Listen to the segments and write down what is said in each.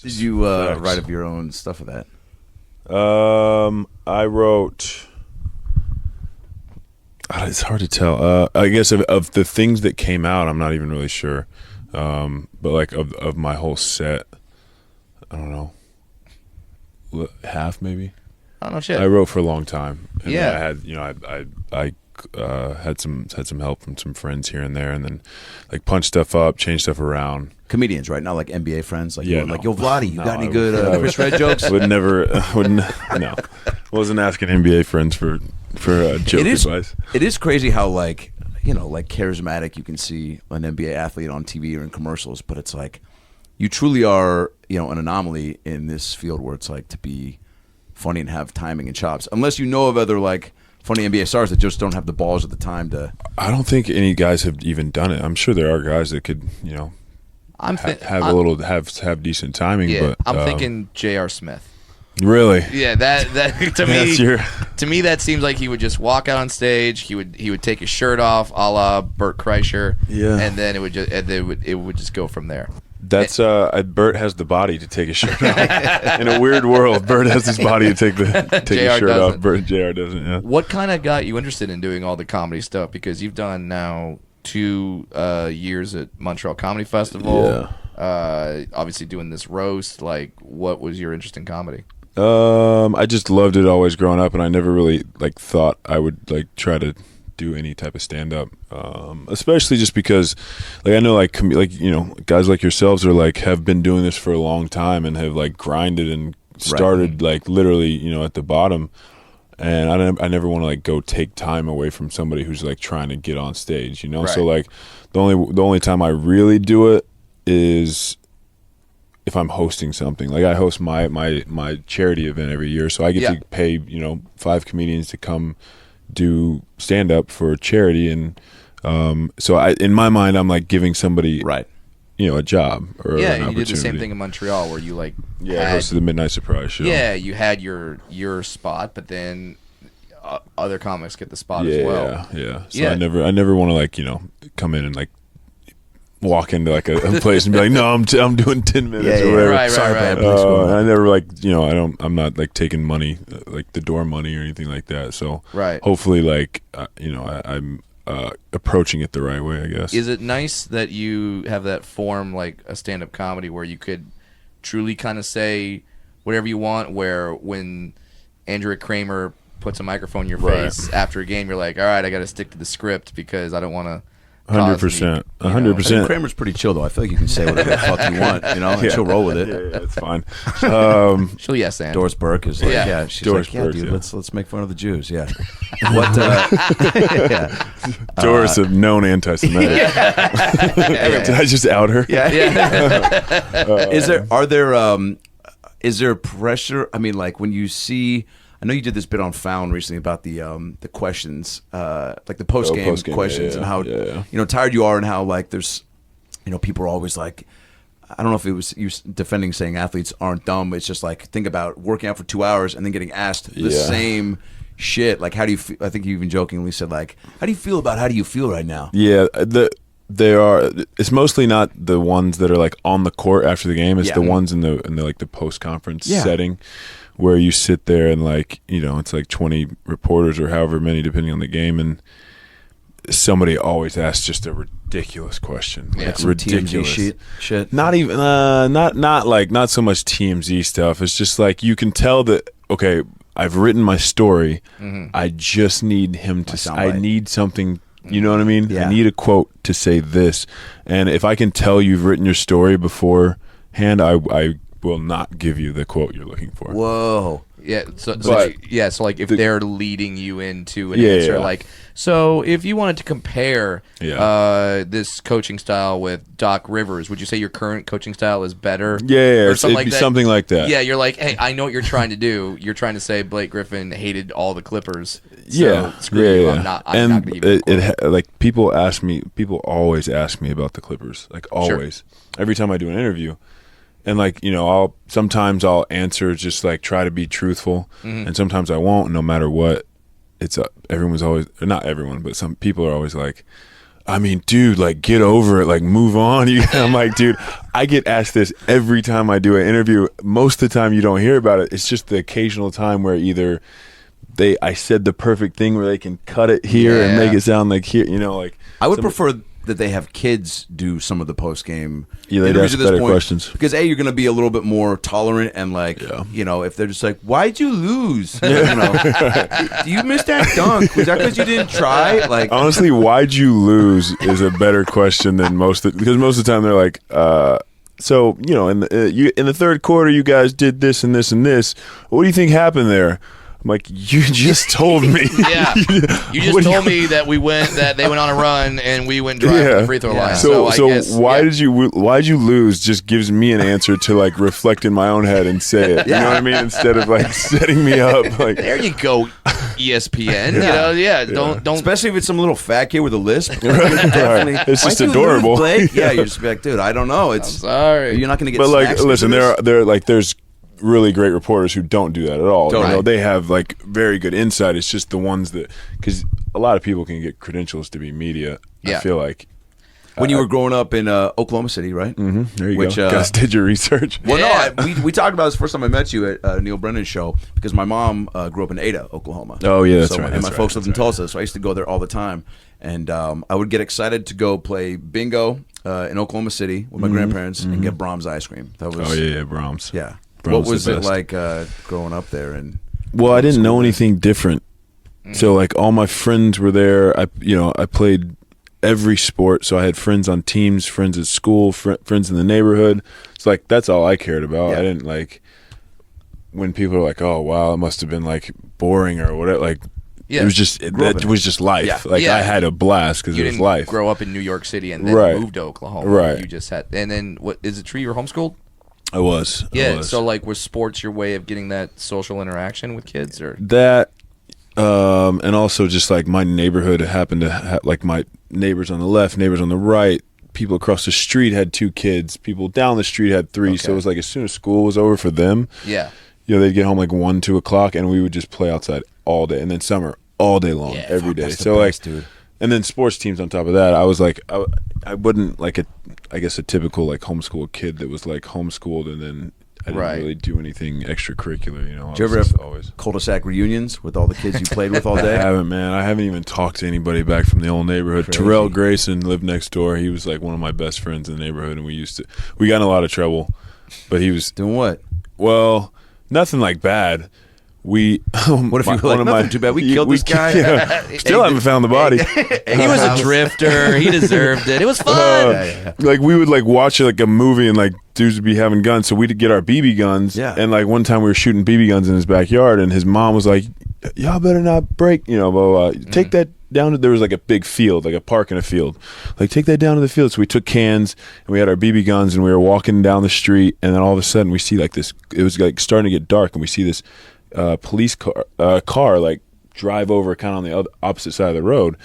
Did you write up your own stuff for that? I wrote. It's hard to tell. I guess of the things that came out, I'm not even really sure. But like of my whole set, I don't know, half maybe. I don't know shit. I wrote for a long time. And Yeah. I had I had some help from some friends here and there, and then like punch stuff up, change stuff around. Comedians, right? Not like NBA friends. Like, Yeah, like, no. yo, Vladdy, you No, got any I good Chris Red jokes? No. Wasn't asking NBA friends for joke advice. It is crazy how like charismatic you can see an NBA athlete on TV or in commercials, but it's like you truly are an anomaly in this field where it's like to be funny and have timing and chops, unless you know of other like funny NBA stars that just don't have the balls at the time to. I don't think any guys have even done it. I'm sure there are guys that could have decent timing. Yeah, but I'm thinking J.R. Smith. Really? Yeah, that to me that seems like he would just walk out on stage. He would take his shirt off, a la Bert Kreischer. Yeah, and then it would just go from there. That's Bert has the body to take his shirt off. In a weird world, Bert has his body to take his shirt off. JR doesn't. Yeah. What kind of got you interested in doing all the comedy stuff? Because you've done now 2 years at Montreal Comedy Festival. Yeah. Obviously doing this roast. Like, what was your interest in comedy? I just loved it always growing up, and I never really like thought I would like try to do any type of stand-up, especially just because like I know like guys like yourselves are like have been doing this for a long time and have like grinded and started like literally at the bottom, and I never want to like go take time away from somebody who's like trying to get on stage, Right. So like the only time I really do it is if I'm hosting something. Like I host my charity event every year, so I get to pay 5 comedians to come do stand up for charity, and so in my mind I'm like giving somebody a job or an opportunity. You did the same thing in Montreal where you like I hosted the Midnight Surprise show. Yeah, you had your spot, but then other comics get the spot as well. So I never want to like come in and like walk into like a place and be like, no, I'm doing 10 minutes or whatever. Right. I never like I'm not like taking money, like the door money or anything like that. So hopefully like I'm approaching it the right way, I guess. Is it nice that you have that form like a stand-up comedy where you could truly kind of say whatever you want, where when Andrea Kramer puts a microphone in your face after a game, you're like, all right, I got to stick to the script because I don't want to 100%. 100%. Kramer's pretty chill though. I feel like you can say whatever the fuck you want, and she'll roll with it. Yeah, it's fine. She'll yes and. Doris Burke is like, she's Doris like, Burke, dude, yeah. let's make fun of the Jews. Yeah. Doris, a known anti-Semitic. Did I just out her? Is there pressure? I mean, like when you see. I know you did this bit on Found recently about the questions, like the post game questions, and how tired you are, and how like there's, people are always like, I don't know if it was you defending saying athletes aren't dumb. It's just like think about working out for 2 hours and then getting asked the same shit. Like, how do you? I think you even jokingly said like, how do you feel about how do you feel right now? Yeah, they are. It's mostly not the ones that are like on the court after the game. It's the ones in the like the post conference setting, where you sit there and like it's like 20 reporters or however many depending on the game, and somebody always asks just a ridiculous question, like ridiculous shit. Not even not so much TMZ stuff. It's just like you can tell that I've written my story. I just need him to. I need something. You know what I mean? Yeah. I need a quote to say this, and if I can tell you've written your story beforehand, I will not give you the quote you're looking for. Whoa. Yeah. So like if they're leading you into an answer, like, so if you wanted to compare this coaching style with Doc Rivers, would you say your current coaching style is better? Yeah, or something like that? Something like that. Yeah, you're like, hey, I know what you're trying to do. You're trying to say Blake Griffin hated all the Clippers. So screw you. I'm not going to give you a quote. Like people always ask me about the Clippers. Like always. Every time I do an interview. And like, sometimes I'll answer just like try to be truthful, and sometimes I won't. No matter what, it's everyone's always, not everyone, but some people are always like, I mean, dude, like, get over it, like, move on. I'm like, dude, I get asked this every time I do an interview. Most of the time you don't hear about it. It's just the occasional time where either I said the perfect thing where they can cut it here and make it sound like here, like. I would prefer that they have kids do some of the post game interviews at this point, questions, because you're going to be a little bit more tolerant and like if they're just like, why'd you lose? Do you miss that dunk? Was that because you didn't try? Like, honestly, why'd you lose is a better question than because most of the time they're like, so in the third quarter you guys did this and this and this. What do you think happened there? I'm like, you just told me. Yeah, you just told me that they went on a run and we went dry from the free throw line. So I guess, why'd you lose? Just gives me an answer to like reflect in my own head and say it. You know what I mean? Instead of like setting me up. Like, there you go, ESPN. Don't. Especially if it's some little fat kid with a lisp. It's just adorable. Yeah, you just be like, dude, I don't know. I'm sorry. You're not going to get. But like, listen, there's really great reporters who don't do that at all. They have like very good insight. It's just the ones that, because a lot of people can get credentials to be media. I feel like when you were growing up in Oklahoma City, right? Mm-hmm. There you go. Guys did your research. Well, no, we talked about this the first time I met you at Neil Brennan's show, because my mom grew up in Ada, Oklahoma. Oh yeah, that's right. And my folks lived in Tulsa, so I used to go there all the time. And I would get excited to go play bingo in Oklahoma City with my grandparents and get Brahms ice cream. That was Brahms. Yeah. Brahms what was it like growing up there? And I didn't know anything different. So like all my friends were there. I played every sport, so I had friends on teams, friends at school, friends in the neighborhood. It's like that's all I cared about. I didn't like when people are like, "Oh wow, it must have been like boring or whatever." Like it was just that was just life. I had a blast because it was life. Grow up in New York City and then move to Oklahoma. Right. You just had, and then what is it? True, you were homeschooled. I was. So like, was sports your way of getting that social interaction with kids, or that? And also just like my neighborhood happened to have like my neighbors on the left, neighbors on the right, people across the street had 2 kids, people down the street had 3. So it was like as soon as school was over for them, they'd get home like 1, 2 o'clock, and we would just play outside all day, and then summer all day long, every day. So like, dude. And then sports teams on top of that. I was like, I wouldn't like I guess a typical like homeschool kid that was like homeschooled, and then I didn't really do anything extracurricular, Did you ever have cul-de-sac reunions with all the kids you played with all day? I haven't, man. I haven't even talked to anybody back from the old neighborhood. Crazy. Terrell Grayson lived next door. He was like one of my best friends in the neighborhood, and we got in a lot of trouble. But he was doing what? Well, nothing like bad. What if you were like, nothing too bad? We killed this guy. Still haven't found the body. He was a drifter. He deserved it. It was fun. Like we would like watch like a movie, and like dudes would be having guns, so we'd get our BB guns. Yeah. And like one time we were shooting BB guns in his backyard, and his mom was like, "Y'all better not break, blah, blah, blah. Take that down to." There was like a big field, like a park in a field. Like, take that down to the field. So we took cans and we had our BB guns, and we were walking down the street, and then all of a sudden we see like this. It was like starting to get dark, and we see this police car like drive over kind of on the opposite side of the road,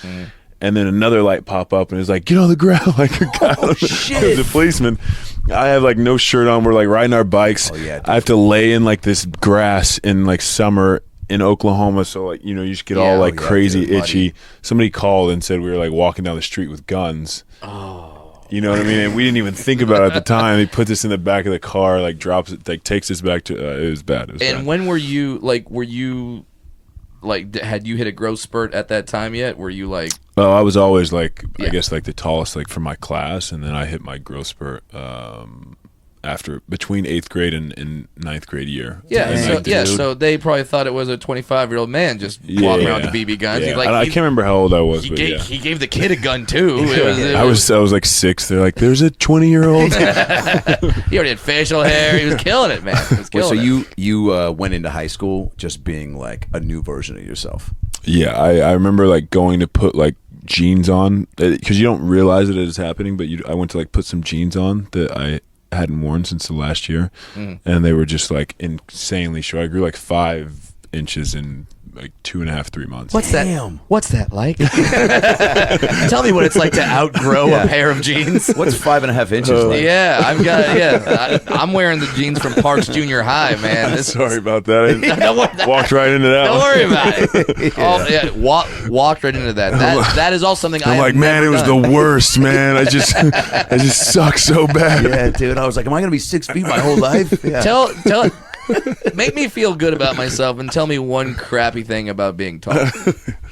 and then another light pop up, and it's like, get on the ground, like a guy. Shit. It was a policeman. I have like no shirt on. We're like riding our bikes. I have to lay in like this grass in like summer in Oklahoma, so like you just get all like crazy itchy. Somebody called and said we were like walking down the street with guns. You know what I mean? And we didn't even think about it at the time. He put this in the back of the car, like drops it, like takes us back to. It was bad. When were you like? Had you hit a growth spurt at that time yet? Were you like? Oh, I was always like, I guess like the tallest like for my class, and then I hit my growth spurt after between 8th grade and 9th grade year. So they probably thought it was a 25-year-old man just walking around with BB guns. Yeah. I can't remember how old I was. He gave the kid a gun too. I was like 6. They're like, there's a 20-year-old. He already had facial hair. He was killing it, man. You went into high school just being like a new version of yourself. Yeah, I remember like going to put like jeans on, because you don't realize it is happening, but I went to like put some jeans on that I hadn't worn since the last year, and they were just like insanely short. I grew like 5 inches in like 2.5, 3 months. What's that like? Tell me what it's like to outgrow a pair of jeans. What's 5.5 inches like? Yeah, I'm wearing the jeans from Parks Junior High, man. Sorry about that. I walked right into that. Don't worry about it. Walked right into that. That is all something I'm like, man, it was the worst, man. I just suck so bad. Yeah, dude. I was like, am I gonna be 6 feet my whole life? Yeah. Tell make me feel good about myself and tell me one crappy thing about being tall.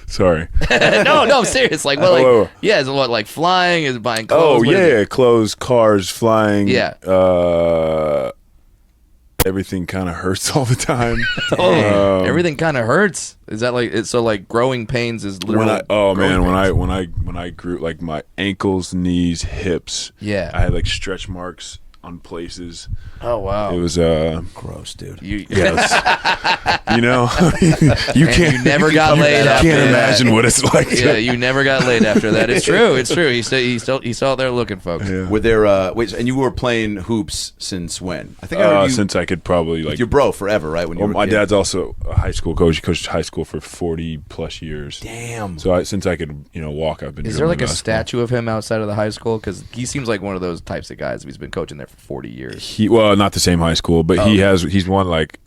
Sorry. No, serious. Like, well, like, yeah, is it what, like flying? Is it buying clothes? Oh, yeah, clothes, cars, flying. Yeah. Everything kind of hurts all the time. Everything kind of hurts. Is that like it's so like growing pains is literally? When I grew, like my ankles, knees, hips. Yeah. I had like stretch marks on places. Oh wow. It was gross, dude. you know, you never got laid. You can't imagine what it's like. Yeah, you never got laid after that. It's true. It's true. He's still out there looking, folks. Yeah. Were there and you were playing hoops since when? I think I heard you, since I could probably like your bro forever, right? When you were my dad's also a high school coach. He coached high school for 40+ years. Damn. So since I could walk, I've been. Is there like a statue of him outside of the high school? Because he seems like one of those types of guys. He's been coaching there for 40 years. Not the same high school, but he's won like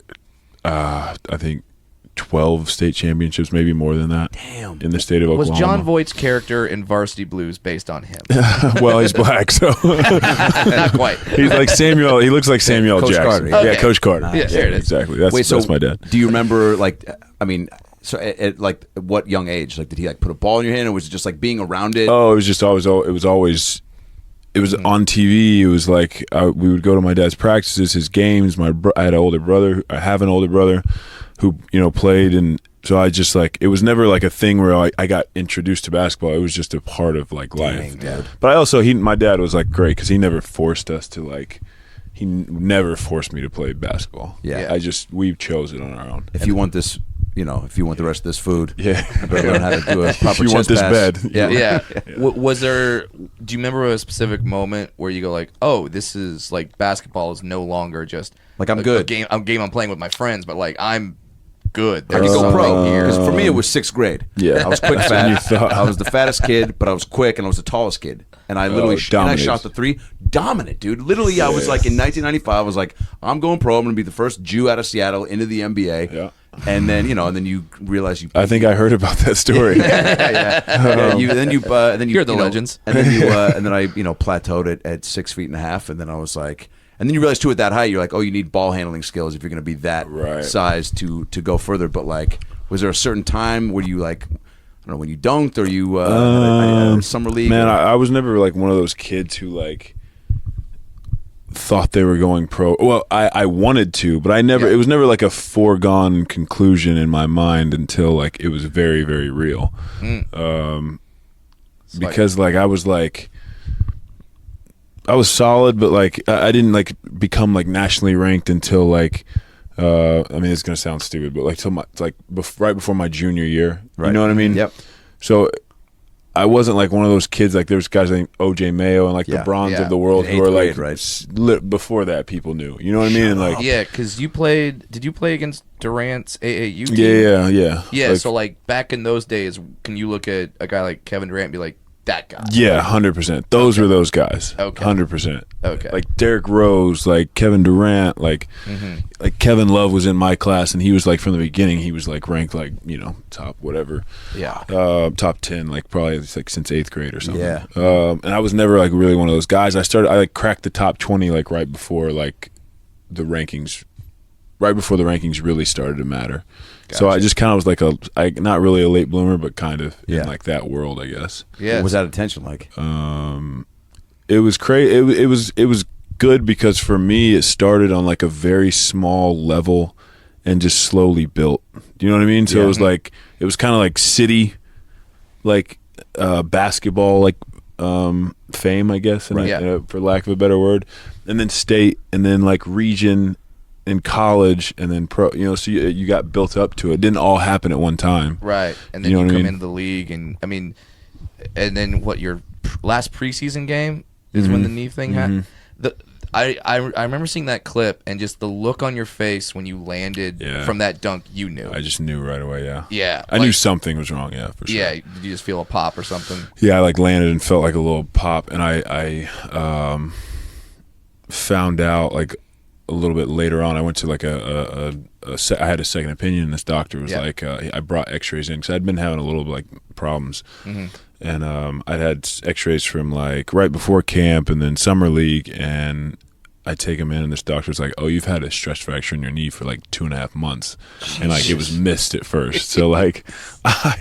I think 12 state championships, maybe more than that. Damn. In the state of Oklahoma. Was John Voight's character in Varsity Blues based on him? Well, he's black, so not quite. He's like Samuel. He looks like Samuel Coach Jackson. Carter, yeah. Yeah, Coach Carter. Yeah, there it is. Exactly. That's my dad. Do you remember, like, I mean, so at like what young age? Like, did he like put a ball in your hand, or was it just like being around it? Oh, it was just always. It was on TV. It was like we would go to my dad's practices, his games. I had an older brother. I have an older brother who played, and so I just like it was never like a thing where I got introduced to basketball. It was just a part of like life. Dang, but I also my dad was like great because he never forced us to like. He never forced me to play basketball. Yeah. We chose it on our own. If you want this, if you want the rest of this food, yeah, you better learn how to do a proper if you want this pass. bed, yeah. Was there? Do you remember a specific moment where you go like, "Oh, this is like basketball is no longer just like I'm good a game I'm playing with my friends, but like I'm good." I could go pro here. because for me it was 6th grade. Yeah, I was quick, fat. I was the fattest kid, but I was quick, and I was the tallest kid. And I literally I shot the 3. Dominant, dude. Literally, I was like in 1995. I was like, I'm going pro. I'm going to be the first Jew out of Seattle into the NBA. Yeah. And then then you realize you. I think I heard about that story. yeah. You're the legends. And then and then I plateaued at 6 feet and a half, and then I was like. And then you realize too at that height, you're like, oh, you need ball handling skills if you're going to be that size to go further. But like, was there a certain time where you like, I don't know, when you dunked or you summer league? Man, I was never like one of those kids who like thought they were going pro. Well, I wanted to, but I never. Yeah. It was never like a foregone conclusion in my mind until like it was very, very real. Because like I was like. I was solid, but like I didn't like become like nationally ranked until like I mean it's gonna sound stupid, but like till right before my junior year. Right. You know what I mean? Yep. So I wasn't like one of those kids like there's guys like OJ Mayo and like the Bronze of the world who are like before that people knew. You know what I mean? And like because you played. Did you play against Durant's AAU team? Yeah. Yeah. So like back in those days, can you look at a guy like Kevin Durant and be like? That guy. Yeah, 100%. Those were those guys. Okay. 100%. Okay. Like Derrick Rose, like Kevin Durant, like Kevin Love was in my class, and he was like from the beginning. He was like ranked like top whatever. Yeah. Top 10, like probably like since 8th grade or something. Yeah. And I was never like really one of those guys. I like cracked the top 20 like right before like the rankings. Right before the rankings really started to matter. Gotcha. So I just kind of was like not really a late bloomer, but kind of in like that world, I guess. Yeah. What was that attention like? It was crazy. It was good because for me it started on like a very small level and just slowly built. Do you know what I mean? So it was like it was kind of like city, like basketball, like fame, I guess, for lack of a better word, and then state, and then like region. In college and then pro, so you got built up to it. It didn't all happen at one time, right? And then you come into the league, and I mean, and then what your last preseason game is when the knee thing happened. I remember seeing that clip and just the look on your face when you landed from that dunk. You knew. I just knew right away. Yeah. Yeah. I knew something was wrong. Yeah, for sure. Yeah. Did you just feel a pop or something? Yeah, I like landed and felt like a little pop, and I found out like a little bit later on. I went to like I had a second opinion, and this doctor was like, I brought X-rays in because I'd been having a little like problems, and I'd had X-rays from like right before camp and then summer league, and I take them in, and this doctor's like, "Oh, you've had a stress fracture in your knee for like 2.5 months," and like it was missed at first. So like I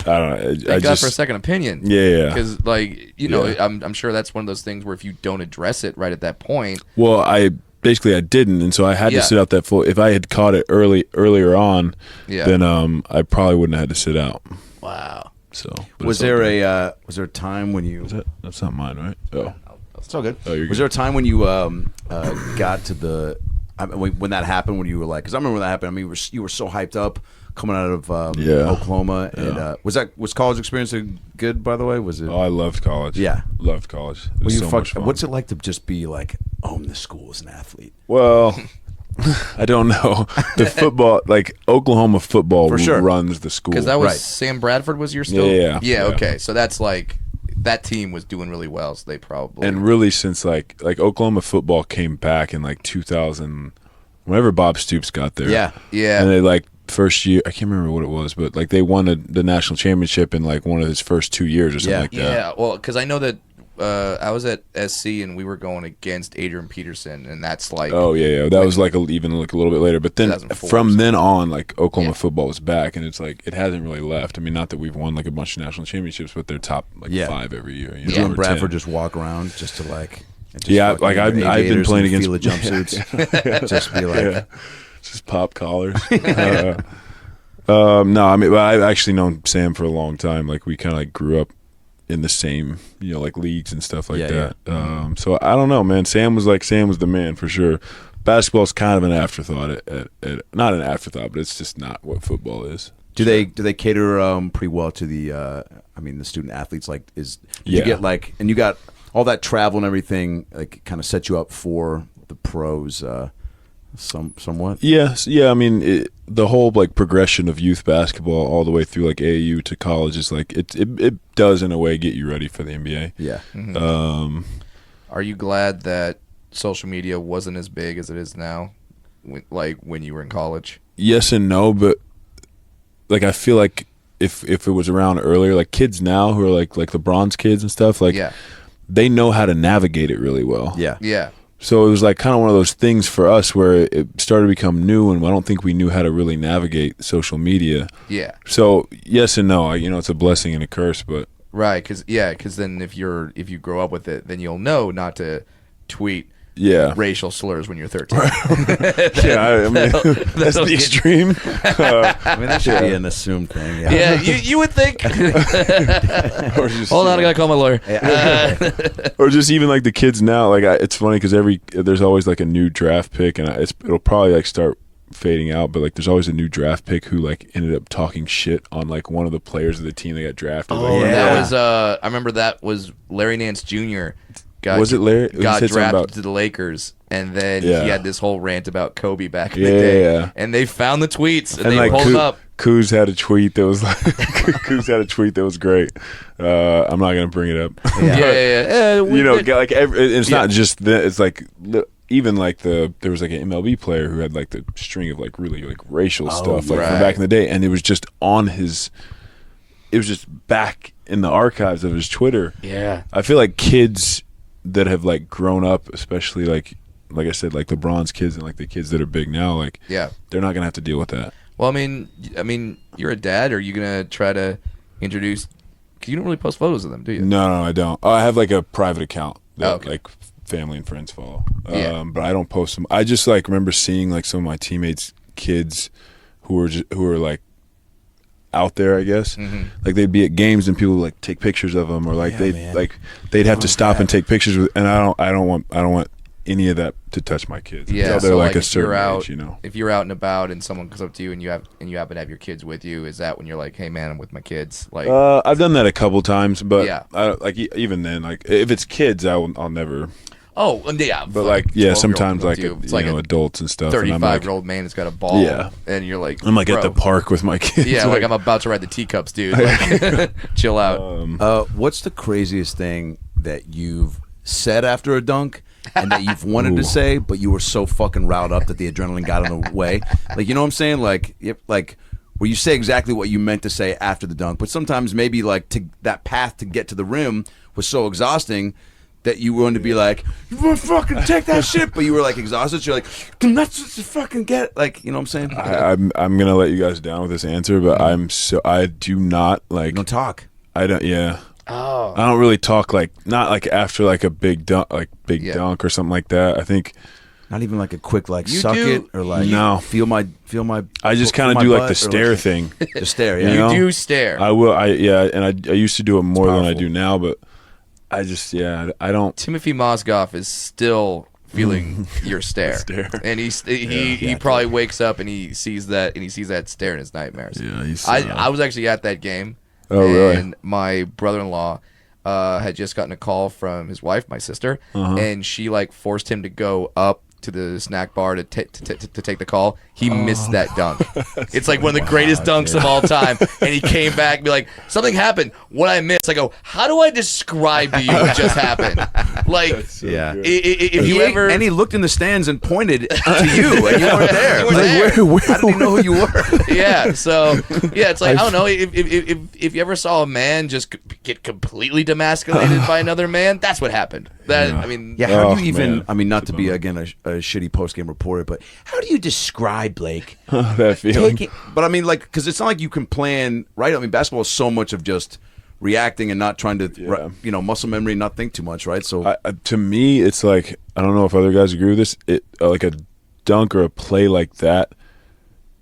don't know. Thank God for a second opinion. Yeah. Because, like, you know, I'm sure that's one of those things where if you don't address it right at that point. Well, I didn't, and so I had to sit out that full. If I had caught it earlier on, then I probably wouldn't have had to sit out. Wow. So was there a time when you? That's not mine, right? Oh, it's all good. Oh, you're good. Was there a time when you got to the when that happened, when you were like? Because I remember when that happened. I mean, you were so hyped up coming out of Oklahoma, and was college experience good? By the way, was it? Oh, I loved college. Yeah, loved college. It was so much fun. What's it like to just be like own the school as an athlete? Well, I don't know. The football, like Oklahoma football, for sure runs the school. Because that was Sam Bradford was your still. Yeah. Okay, so that's like that team was doing really well, so they probably and really since like Oklahoma football came back in like 2000, whenever Bob Stoops got there. Yeah. And they like first year, I can't remember what it was, but like they won the national championship in like one of his first 2 years or something like that. Yeah, well, because I know that I was at SC and we were going against Adrian Peterson, and that's like that was like even like a little bit later. But then from then on, like Oklahoma football was back, and it's like it hasn't really left. I mean, not that we've won like a bunch of national championships, but they're top like 5 every year. You and Bradford just walk around just to like like I've been playing against Fila jumpsuits, just be like. Just pop collars. No, I mean, I've actually known Sam for a long time. Like we kind of like grew up in the same, like leagues and stuff like that. Yeah. So I don't know, man. Sam was the man for sure. Basketball's kind of an afterthought. Not an afterthought, but it's just not what football is. Do they cater pretty well to the the student athletes? Like, you get like, and you got all that travel and everything, like kind of set you up for the pros. Somewhat. Yes, yeah. I mean, the whole like progression of youth basketball all the way through like AAU to college is like it does in a way get you ready for the NBA. Yeah. Mm-hmm. Are you glad that social media wasn't as big as it is now, like when you were in college? Yes and no, but like I feel like if it was around earlier, like kids now who are like LeBron's kids and stuff, like they know how to navigate it really well. Yeah. Yeah. So it was like kind of one of those things for us where it started to become new, and I don't think we knew how to really navigate social media. Yeah. So yes and no. It's a blessing and a curse, but right, because then if you grow up with it, then you'll know not to tweet racial slurs when you're 13. I mean that's the extreme. I mean that should be an assumed thing. Yeah, you would think. Or just, hold on, I gotta call my lawyer. Or just even like the kids now. Like it's funny because there's always like a new draft pick, and it'll probably like start fading out. But like there's always a new draft pick who like ended up talking shit on like one of the players of the team that got drafted. That was I remember that was Larry Nance Jr. Was it Larry? Got drafted to the Lakers, and then he had this whole rant about Kobe back in the day. Yeah. And they found the tweets, and they like pulled them up. Kuz had a tweet that was like, great. I'm not gonna bring it up. Yeah. Like it's not just that. It's like even like there was like an MLB player who had like the string of like really like racial stuff like from back in the day, and it was just it was just back in the archives of his Twitter. Yeah. I feel like kids that have like grown up, especially like I said, like LeBron's kids and like the kids that are big now, like they're not gonna have to deal with that. Well, I mean, you're a dad. Are you gonna try to introduce? Cause you don't really post photos of them, do you? No, I don't. I have like a private account that like family and friends follow. But I don't post them. I just like remember seeing like some of my teammates' kids who were like out there, I guess. Mm-hmm. Like they'd be at games and people would like take pictures of them, or like they'd have to stop and take pictures with. And I don't want any of that to touch my kids. Yeah, until they're like a certain age, If you're out and about and someone comes up to you and you happen to have your kids with you, is that when you're like, hey man, I'm with my kids? Like, I've done that a couple times, but I, like even then, like if it's kids, I'll never. Oh, yeah. But like, sometimes like, it's like adults and stuff. 35-year-old man has got a ball. Yeah. And you're like, I'm like at the park with my kids. Yeah, like I'm about to ride the teacups, dude. Like, chill out. What's the craziest thing that you've said after a dunk and that you've wanted to say, but you were so fucking riled up that the adrenaline got in the way? Like, you know what I'm saying? Like, where you say exactly what you meant to say after the dunk, but sometimes maybe like that path to get to the rim was so exhausting that you wanted to be like, you want to fucking take that shit, but you were like exhausted. So you're like, let's just fucking get, like, you know what I'm saying? I'm gonna let you guys down with this answer, but I do not like. Don't talk. I don't. Yeah. Oh. I don't really talk like, not like after like a big dunk, dunk or something like that. I think. Not even like a quick like You suck do. it or like No. feel my. I just kind of do like the stare thing. The stare, yeah. You know? You do stare. I will. And I used to do it more than I do now, but I just I don't. Timothy Mozgov is still feeling your stare. And he probably wakes up and he sees that stare in his nightmares. Yeah, I was actually at that game. Oh, really? And my brother-in-law had just gotten a call from his wife, my sister, and she like forced him to go up to the snack bar to take the call. He missed that dunk. It's like one of the greatest dunks of all time. And he came back and be like, something happened. What I missed? I go, how do I describe to you what just happened? Like, if you ever... And he looked in the stands and pointed to you, and you weren't there. You weren't there. I didn't even know who you were. Yeah, so, yeah, it's like, I don't know, if you ever saw a man just get completely demasculated by another man, that's what happened. I mean... Yeah, how do you even... Man. I mean, not to be, again, a shitty post-game reporter, but how do you describe, Blake, that feeling? But I mean, like, because it's not like you can plan, right? I mean, basketball is so much of just reacting and not trying to, muscle memory, not think too much, right? So to me, it's like, I don't know if other guys agree with this. Like a dunk or a play like that,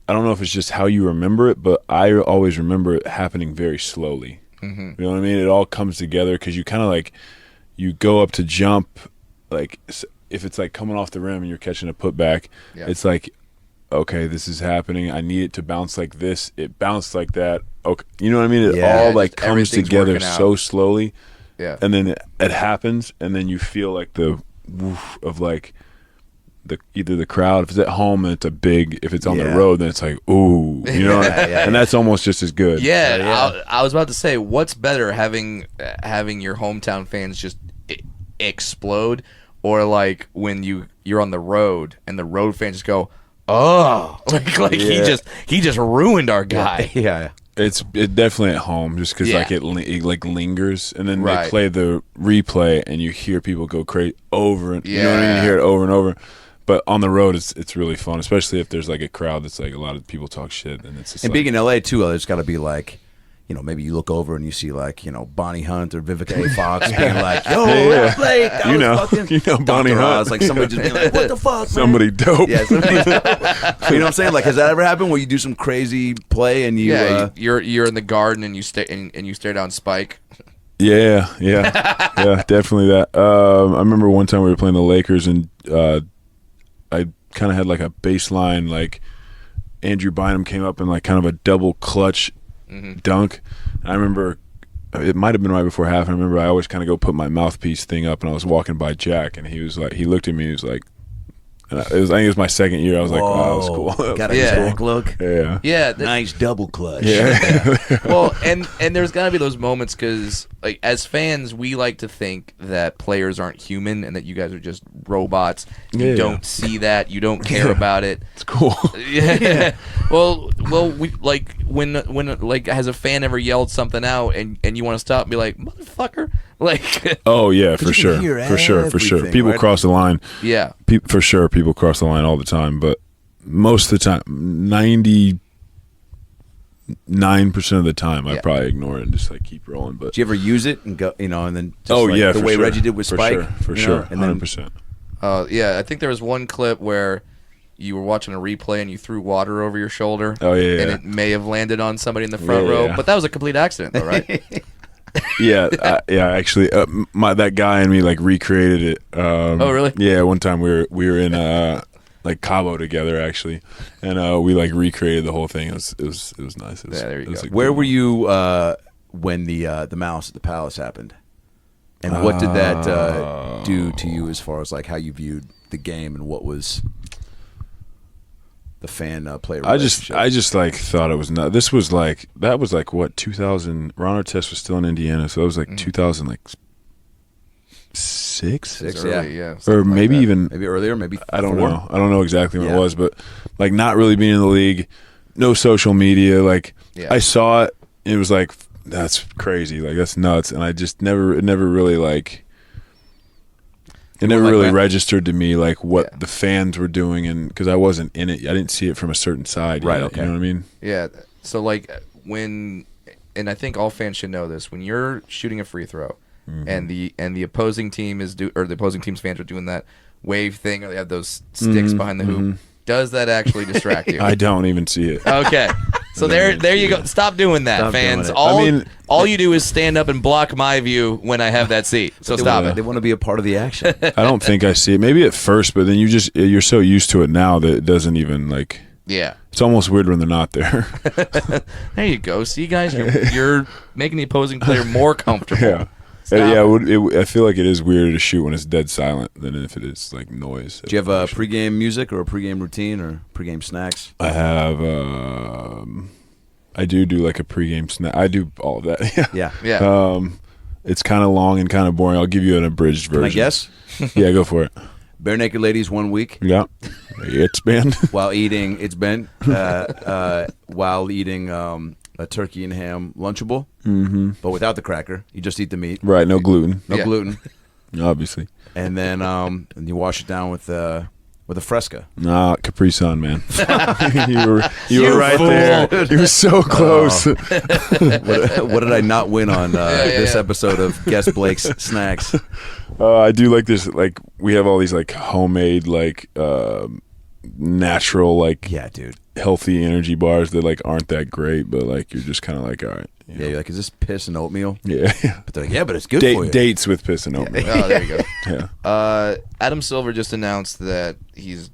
I don't know if it's just how you remember it, but I always remember it happening very slowly. Mm-hmm. You know what I mean? It all comes together because you kind of like, you go up to jump, like if it's like coming off the rim and you're catching a putback, it's like, okay, this is happening. I need it to bounce like this. It bounced like that. Okay, you know what I mean? It all like comes together so slowly. Yeah. And then it happens, and then you feel like the woof of like either the crowd. If it's at home and it's a big, if it's on the road, then it's like, ooh, you know, and that's almost just as good. Yeah, I was about to say, what's better, having your hometown fans just explode, or like when you're on the road and the road fans just go, oh, like he just ruined our guy. Yeah. It's definitely at home just because like it like lingers, and then they play the replay and you hear people go crazy over and you know what I mean. You hear it over and over, but on the road it's really fun, especially if there's like a crowd that's like a lot of people talk shit, and it's just and like, being in LA too, there's got to be like, you know, maybe you look over and you see like, you know, Bonnie Hunt or Vivica A. Fox being like, yo, Blake, that you know, was fucking you know Bonnie Dr. Hunt. Oz, like somebody just being like, what the fuck, man? Somebody dope. Yeah, somebody dope. You know what I'm saying? Like, has that ever happened where you do some crazy play and you you're in the garden and you stare down Spike? Yeah, definitely that. I remember one time we were playing the Lakers and I kind of had like a baseline, like Andrew Bynum came up in like kind of a double clutch dunk. And I remember it might have been right before half. I remember I always kind of go put my mouthpiece thing up, and I was walking by Jack, and he was like, he looked at me, he was like, and I think it was my second year. I was like, wow, that was cool. Got a Jack look. Yeah. Nice double clutch. Yeah. Well, and there's got to be those moments because, like, as fans, we like to think that players aren't human and that you guys are just robots. You don't see that. You don't care about it. It's cool. Yeah. Well, we like when like has a fan ever yelled something out and you want to stop and be like, motherfucker, like. Oh yeah, for sure. People cross the line. Yeah. For sure, people cross the line all the time, but most of the time, 99% of the time, I probably ignore it and just like keep rolling. But do you ever use it and go, you know, and then just the way Reggie did with Spike, for sure, 100%. Yeah, I think there was one clip where you were watching a replay and you threw water over your shoulder. Oh yeah, and it may have landed on somebody in the front row, but that was a complete accident, though, right? Actually, that guy and me like recreated it. Oh really? Yeah, one time we were in like Cabo together actually, and we like recreated the whole thing. It was nice. There you go. Where were you when the mouse at the Palace happened? And what did that do to you as far as like how you viewed the game and what was the fan player relationship? I just like thought it was not. This was like that was like what 2000. Ron Artest was still in Indiana, so it was like 2000 like six, yeah, or maybe even maybe earlier, maybe I don't know. I don't know exactly when it was, but like not really being in the league, no social media. Like I saw it, it was like that's crazy, like that's nuts, and I just never really like. It never really registered to me like what the fans were doing, and because I wasn't in it, I didn't see it from a certain side. Right. Yet, okay. You know what I mean? Yeah. So like when, and I think all fans should know this: when you're shooting a free throw, and the opposing team the opposing team's fans are doing that wave thing, or they have those sticks behind the hoop. Does that actually distract you? I don't even see it. Okay. So there you go. Stop doing that, Stop fans. doing it. All you do is stand up and block my view when I have that seat. So stop it. They want to be a part of the action. I don't think I see it. Maybe at first, but then you're so used to it now that it doesn't even like. Yeah. It's almost weird when they're not there. There you go. See, guys, you're making the opposing player more comfortable. Yeah. I feel like it is weirder to shoot when it's dead silent than if it is like noise. Do you have a pregame music or a pregame routine or pregame snacks? I have. I do like a pregame snack. I do all of that. Yeah. It's kind of long and kind of boring. I'll give you an abridged version. Can I guess? Yeah, go for it. Bare naked ladies 1 week. Yeah, it's been while eating. It's been while eating a turkey and ham Lunchable, but without the cracker. You just eat the meat. Right, no gluten. No gluten. Obviously. And then and you wash it down with a Fresca. Nah, Capri Sun, man. you were right there. You were so close. What did I not win on this episode of Guess Blake's Snacks? I do like this. Like we have all these like homemade like natural like dude, healthy energy bars that like aren't that great, but like you're just kind of like all right. Yeah, you're like, is this piss and oatmeal? Yeah. But they're like, yeah, but it's good for you. Dates with piss and oatmeal. Oh, there you go. Yeah. Adam Silver just announced that he's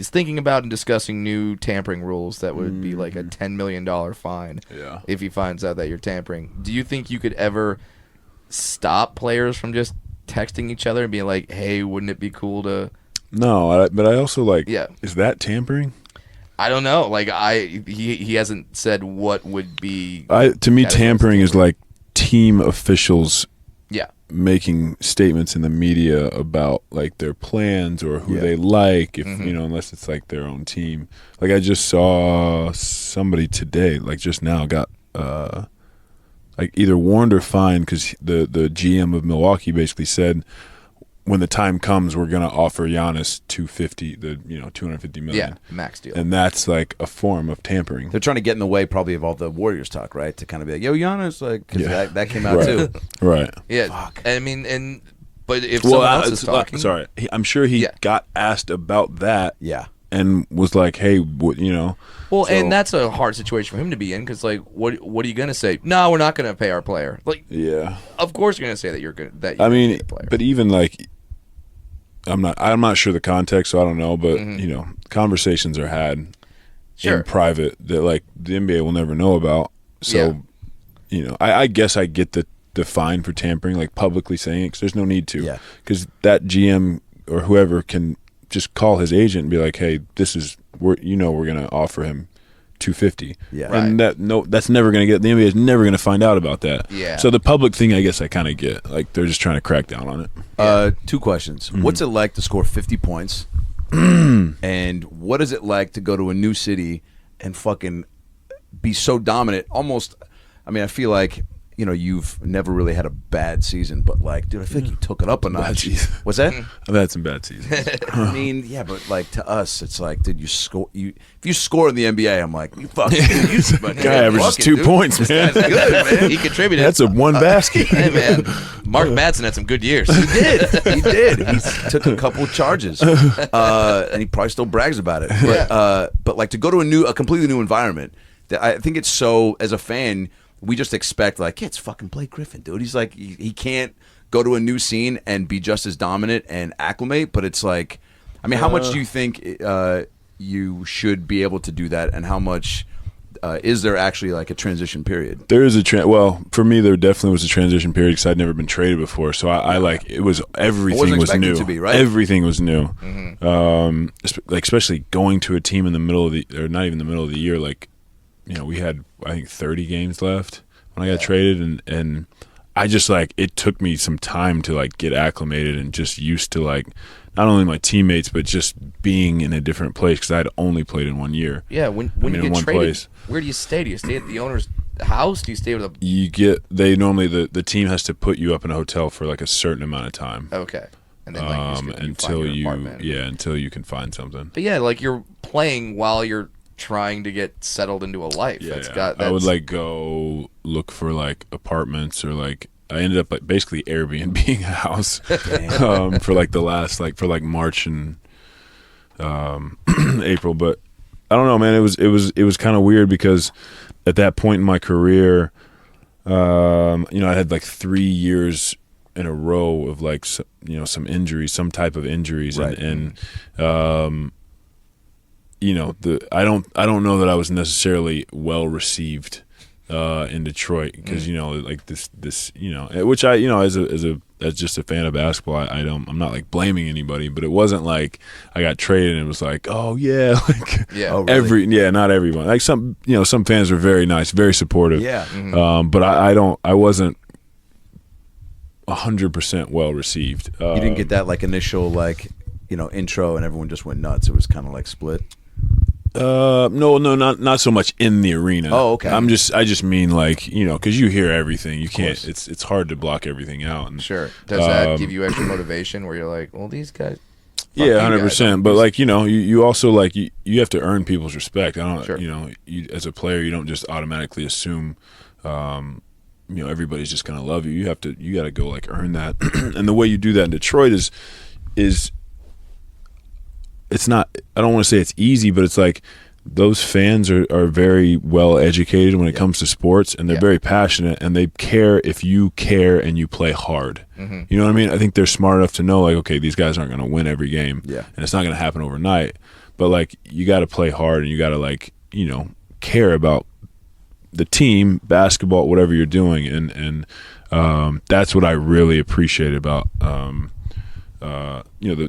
thinking about and discussing new tampering rules that would be like a $10 million fine if he finds out that you're tampering. Do you think you could ever stop players from just texting each other and being like, hey, wouldn't it be cool to... No, but I also like, is that tampering? I don't know. Like he hasn't said what would be. To me, tampering is like team officials, making statements in the media about like their plans or who they like. If unless it's like their own team. Like I just saw somebody today, like just now, got like either warned or fined because the GM of Milwaukee basically said, when the time comes, we're gonna offer Giannis $250 million. Yeah, max deal. And that's like a form of tampering. They're trying to get in the way probably of all the Warriors talk, right? To kind of be like, yo, Giannis, like, because that came out too. Right. Yeah. Fuck. I mean, but if someone else is talking, sorry, I'm sure he got asked about that. Yeah. And was like, hey, what, Well, and that's a hard situation for him to be in because, like, what are you gonna say? No, we're not gonna pay our player. Like, of course you're gonna say that you're gonna pay the player. But even like, I'm not sure the context, so I don't know. But conversations are had in private that like the NBA will never know about. So, I guess I get the fine for tampering, like publicly saying it, because there's no need to. Because that GM or whoever can just call his agent and be like, hey, this is we're gonna offer him $250. Yeah. And that's never gonna get, the NBA is never gonna find out about that. Yeah. So the public thing, I guess I kind of get, like they're just trying to crack down on it. 2 questions. What's it like to score 50 points? And what is it like to go to a new city and fucking be so dominant? Almost, I mean, I feel like, you've never really had a bad season, but like, dude, I feel like you took it up a notch. What's that? I've had some bad seasons. I mean, yeah, but like to us, it's like, dude, if you score in the NBA, I'm like, you fucking guy averages 2 points, man. That's good, man. He contributed. That's a one basket. Hey, man, Mark Madsen had some good years. He did. He took a couple of charges, and he probably still brags about it. But like to go to a completely new environment, I think it's so, as a fan, we just expect like, it's fucking Blake Griffin, dude. He's like, he can't go to a new scene and be just as dominant and acclimate. But it's like, I mean, how much do you think you should be able to do that, and how much is there actually like a transition period? There is well, for me, there definitely was a transition period because I'd never been traded before. So I like, it was, everything was new. To be, right? Everything was new. Like, especially going to a team in the middle of or not even the middle of the year. Like, we had, I think, 30 games left when I got traded. And I just, like, it took me some time to, like, get acclimated and just used to, like, not only my teammates, but just being in a different place because I had only played in 1 year. Yeah, when you get traded, where do you stay? Do you stay at the owner's house? Do you stay with normally, the team has to put you up in a hotel for like a certain amount of time. Okay. And then like, until you can find something. But yeah, like you're playing while you're trying to get settled into a life. I would like go look for like apartments or like I ended up like basically Airbnb-ing a house for like the last for March and April. But I don't know, man. It was kind of weird because at that point in my career, I had like 3 years in a row of like some injuries, some type of injuries, right. and I don't know that I was necessarily well received in Detroit because like this which I as just a fan of basketball I'm not like blaming anybody, but it wasn't like I got traded and it was like, oh yeah, like oh, really? Not everyone, like some fans were very nice, very supportive, but I wasn't 100% well received. You didn't get that like initial intro and everyone just went nuts. It was kind of like split. No, not so much in the arena. Oh, okay. I just mean like because you hear everything. You can't. It's hard to block everything out. And, sure. Does that give you extra motivation where you're like, well, these guys? Yeah, 100%. But like you also like you have to earn people's respect. I don't. Sure. You as a player, you don't just automatically assume. Everybody's just gonna love you. You got to go like earn that. And the way you do that in Detroit is it's not, I don't want to say it's easy, but it's like those fans are very well educated when it comes to sports, and they're very passionate, and they care if you care and you play hard. Mm-hmm. You know what I mean? I think they're smart enough to know like, okay, these guys aren't going to win every game, and it's not going to happen overnight, but like you got to play hard and you got to like care about the team, basketball, whatever you're doing, and that's what I really appreciate about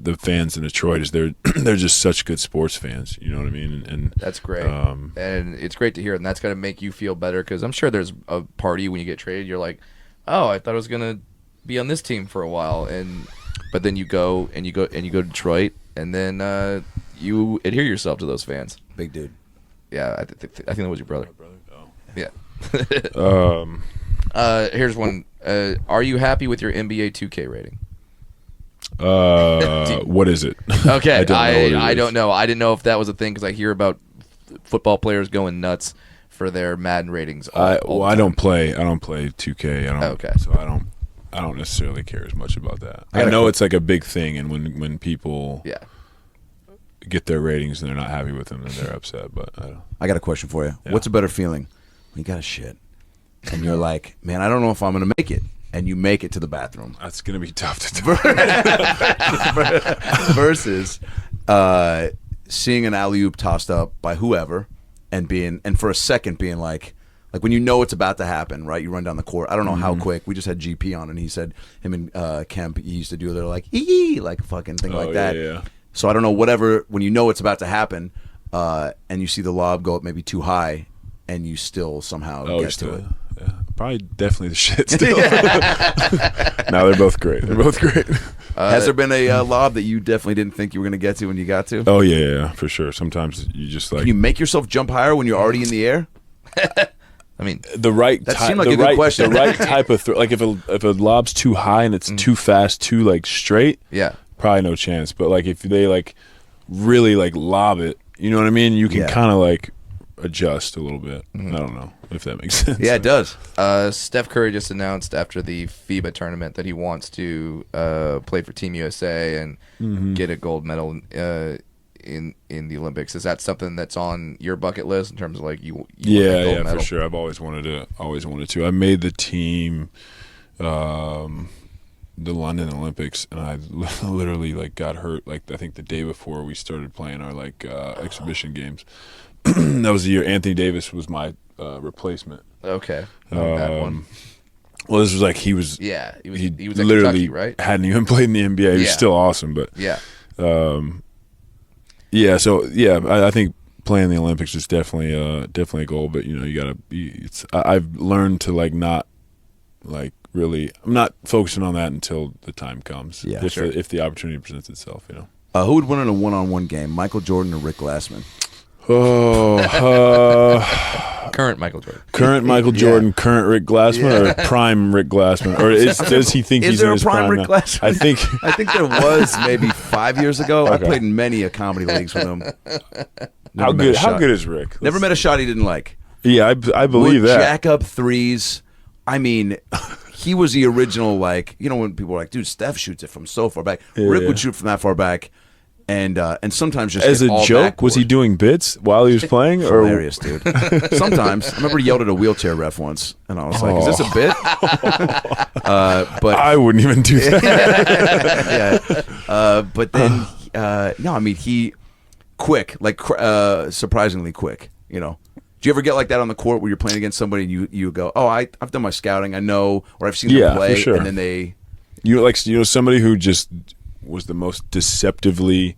the fans in Detroit is they're just such good sports fans. You know what I mean? And that's great. And it's great to hear, and that's gonna make you feel better because I'm sure there's a party when you get traded. You're like, oh, I thought I was gonna be on this team for a while, but then you go to Detroit, and then you adhere yourself to those fans. Big dude. Yeah, I think that was your brother. Oh. Yeah. Here's one. Are you happy with your NBA 2K rating? What is it? Okay, I don't know. I didn't know if that was a thing because I hear about football players going nuts for their Madden ratings. I don't play 2K. Okay. So I don't necessarily care as much about that. I know it's like a big thing, and when people get their ratings and they're not happy with them, then they're upset. But I got a question for you. Yeah. What's a better feeling when you got a shit and you're like, man, I don't know if I'm gonna make it, and you make it to the bathroom? That's gonna be tough to do. Versus seeing an alley-oop tossed up by whoever and for a second being like when you know it's about to happen, right? You run down the court. I don't know how quick. We just had GP on, and he said him and Kemp, he used to do their like ee like a fucking thing like that. Yeah. So I don't know, whatever, when you know it's about to happen, and you see the lob go up maybe too high, and you still somehow get to it. Yeah. Probably definitely the shit still. No, they're both great. Has there been a lob that you definitely didn't think you were going to get to when you got to? Oh, yeah, for sure. Sometimes you just like... Can you make yourself jump higher when you're already in the air? I mean, the right that seemed like a good question. The right type of like if a lob's too high and it's too fast, too like straight, probably no chance. But like if they like really like lob it, you know what I mean? You can kind of like adjust a little bit. I don't know if that makes sense. Yeah, it does. Steph Curry just announced after the FIBA tournament that he wants to play for Team USA and get a gold medal in the Olympics. Is that something that's on your bucket list in terms of like you yeah, gold medal? For sure. I've always wanted to. I made the team the London Olympics, and I literally like got hurt like I think the day before we started playing our like exhibition games. that was the year Anthony Davis was my replacement. Okay. That one. Well, this was like he was he was at literally Kentucky, right? hadn't even played in the NBA. He was still awesome, but I think playing the Olympics is definitely a goal. But you gotta be. I've learned to like not like really. I'm not focusing on that until the time comes. Yeah, if the opportunity presents itself, Who would win in a one-on-one game, Michael Jordan or Rick Glassman? Current Michael Jordan. Current Michael Jordan, current Rick Glassman, or prime Rick Glassman, or does he think he's in his prime Rick now? Glassman? I think there was maybe 5 years ago. Okay. I played in many a comedy leagues with him. How good is Rick? Never met a shot he didn't like. Yeah, I believe that. Jack up threes. I mean, he was the original, like, when people were like, dude, Steph shoots it from so far back. Rick would shoot from that far back. And sometimes just as a joke, backward. Was he doing bits while he was playing? Hilarious, dude. Sometimes I remember he yelled at a wheelchair ref once, and I was like, "Is this a bit?" But I wouldn't even do that. But then, no, I mean, he quick, like surprisingly quick. Do you ever get like that on the court where you're playing against somebody and you go, "Oh, I've done my scouting, I know," or I've seen them play, for sure. And then they, somebody who just was the most deceptively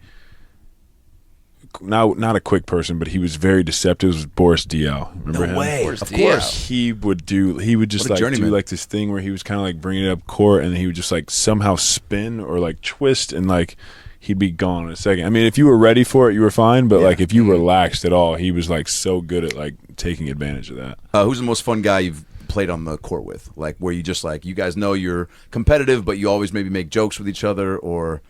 not a quick person, but he was very deceptive. It was Boris Diaw. Remember him? No way. Boris Of Diaw. course. He would just like do like this thing where he was kind of like bringing it up court, and he would just like somehow spin or like twist, and like he'd be gone in a second. I mean, if you were ready for it, you were fine, but like if you relaxed at all, he was like so good at like taking advantage of that. Who's the most fun guy you've played on the court with? Like where you just like, you guys know you're competitive, but you always maybe make jokes with each other, or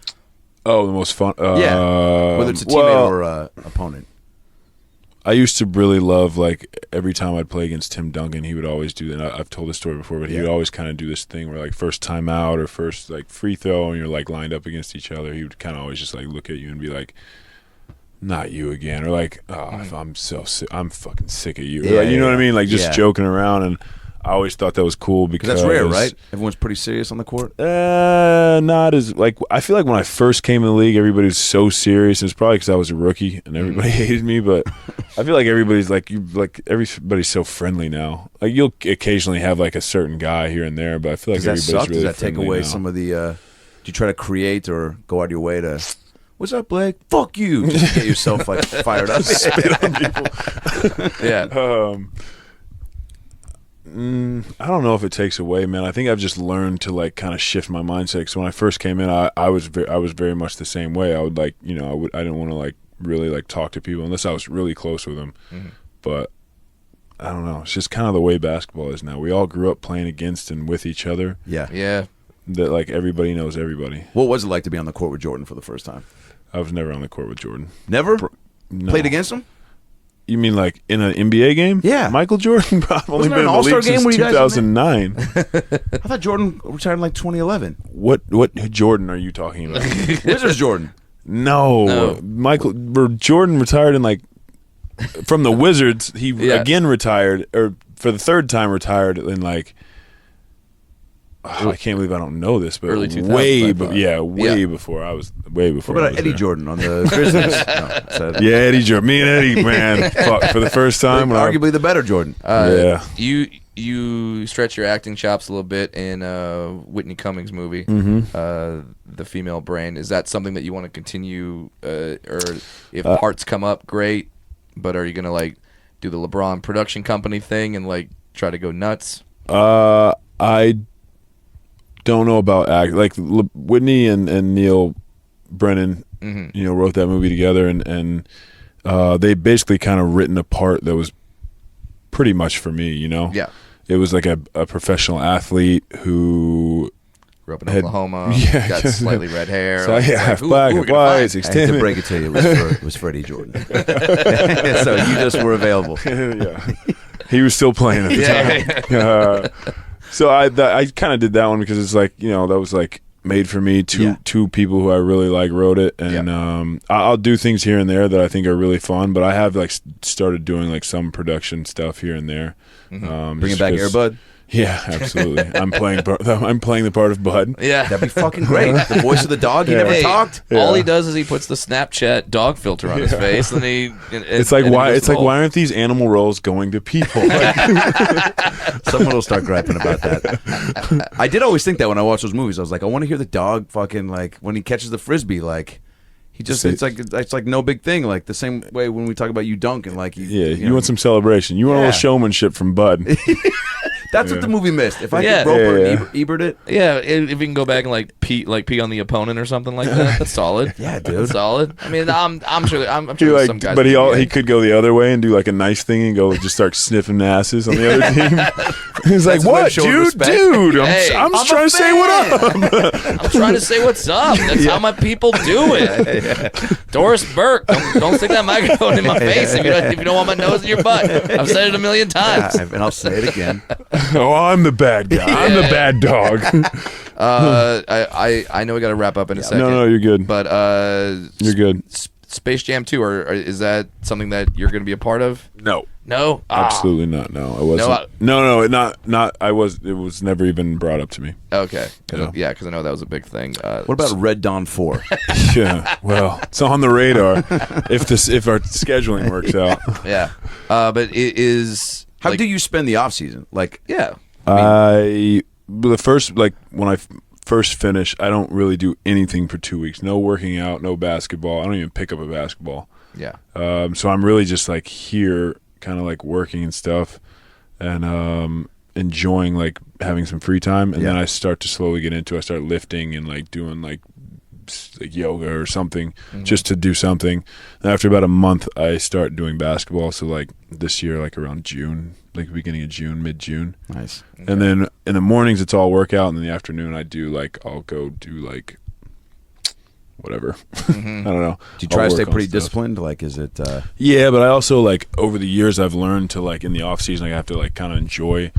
the most fun. Whether it's a teammate or opponent. I used to really love, like, every time I'd play against Tim Duncan, he would always do that. I've told this story before, but he would always kind of do this thing where, like, first time out or first, like, free throw, and you're, like, lined up against each other, he would kind of always just, like, look at you and be like, not you again, or like, I'm so sick, I'm fucking sick of you. Like, you know what I mean? Like, just joking around, and I always thought that was cool because that's rare, right? Everyone's pretty serious on the court. Not as like, I feel like when I first came in the league, everybody was so serious. It's probably because I was a rookie and everybody hated me. But I feel like everybody's everybody's so friendly now. Like you'll occasionally have like a certain guy here and there, but I feel like everybody's really friendly. Does that take away now. some of the? Do you try to create or go out of your way to? What's up, Blake? Fuck you! Just to get yourself like fired up. Spit on people. Yeah. I don't know if it takes away, man. I think I've just learned to like kind of shift my mindset. Because when I first came in, I was very much the same way. I would like, I didn't want to like really like talk to people unless I was really close with them. Mm-hmm. But I don't know. It's just kind of the way basketball is now. We all grew up playing against and with each other. Yeah. That like everybody knows everybody. What was it like to be on the court with Jordan for the first time? I was never on the court with Jordan. Never? No. Played against him? You mean like in an NBA game? Yeah. Michael Jordan probably only been in the All-Star league game since 2009. I thought Jordan retired in like 2011. What Jordan are you talking about? Wizards Jordan. No. Jordan retired in like from the Wizards. He again retired, or for the third time retired in like I can't believe I don't know this, but early 2000s, way before I was way before. What about Eddie Jordan on the Grizzlies? Yeah, Eddie Jordan. Me and Eddie, man, for the first time. Arguably the better Jordan. You stretch your acting chops a little bit in Whitney Cummings' movie, The Female Brain. Is that something that you want to continue, or if parts come up, great? But are you gonna like do the LeBron production company thing and like try to go nuts? I don't know about act. Like Whitney and Neil Brennan, wrote that movie together, and they basically kind of written a part that was pretty much for me. Yeah. It was like a professional athlete who grew up in Oklahoma. Got slightly red hair. So half black, half white. I hate to break it to you, it was Freddie Jordan. So you just were available. Yeah. He was still playing at the time. So I kind of did that one because it's like, that was like made for me. Two people who I really like wrote it, and I'll do things here and there that I think are really fun. But I have like started doing like some production stuff here and there. Bringing back Air Bud. Yeah, absolutely. I'm playing the part of Bud. Yeah, that'd be fucking great. The voice of the dog. He never talked. All he does is he puts the Snapchat dog filter on his face, and it's like why aren't these animal roles going to people? Someone will start griping about that. I did always think that when I watched those movies, I was like, I want to hear the dog fucking like when he catches the frisbee, like. He just it's like no big thing, like the same way when we talk about you dunking, like you want some celebration, you want a little showmanship from Bud. That's what the movie missed. If I could Roper and Ebert it, if we can go back and like pee on the opponent or something like that, that's solid. Yeah, dude, that's solid. I mean, I'm sure like, some guys, but he could go the other way and do like a nice thing and go just start sniffing asses on the other team. He's like, what, dude? I'm just trying to say what up. I'm trying to say what's up. That's how my people do it. Doris Burke, don't stick that microphone in my face if you don't want my nose in your butt. I've said it a million times, and I'll say it again. Oh, I'm the bad guy. I'm the bad dog. I know we got to wrap up in a second. No, you're good. But you're good. Space Jam 2, or is that something that you're going to be a part of? No, absolutely not. No, I wasn't. Not. I was. It was never even brought up to me. Okay, because I know that was a big thing. What about Red Dawn 4? Yeah, well, it's on the radar if our scheduling works out. Yeah, but it is. How do you spend the off season? Like, yeah, the first when I first finish, I don't really do anything for 2 weeks. No working out, no basketball. I don't even pick up a basketball. Yeah. So I'm really just like here, kind of like working and stuff, and enjoying like having some free time. And then I start to slowly get into. I start lifting and like doing like yoga or something, just to do something. And after about a month, I start doing basketball. So like this year, like around June, like beginning of June, mid-June. Nice. Okay. And then in the mornings it's all workout, and in the afternoon I'll go do like whatever. I don't know. Do you try to stay pretty disciplined? Like, is it? Yeah, but I also like over the years I've learned to like in the off season I have to like kind of enjoy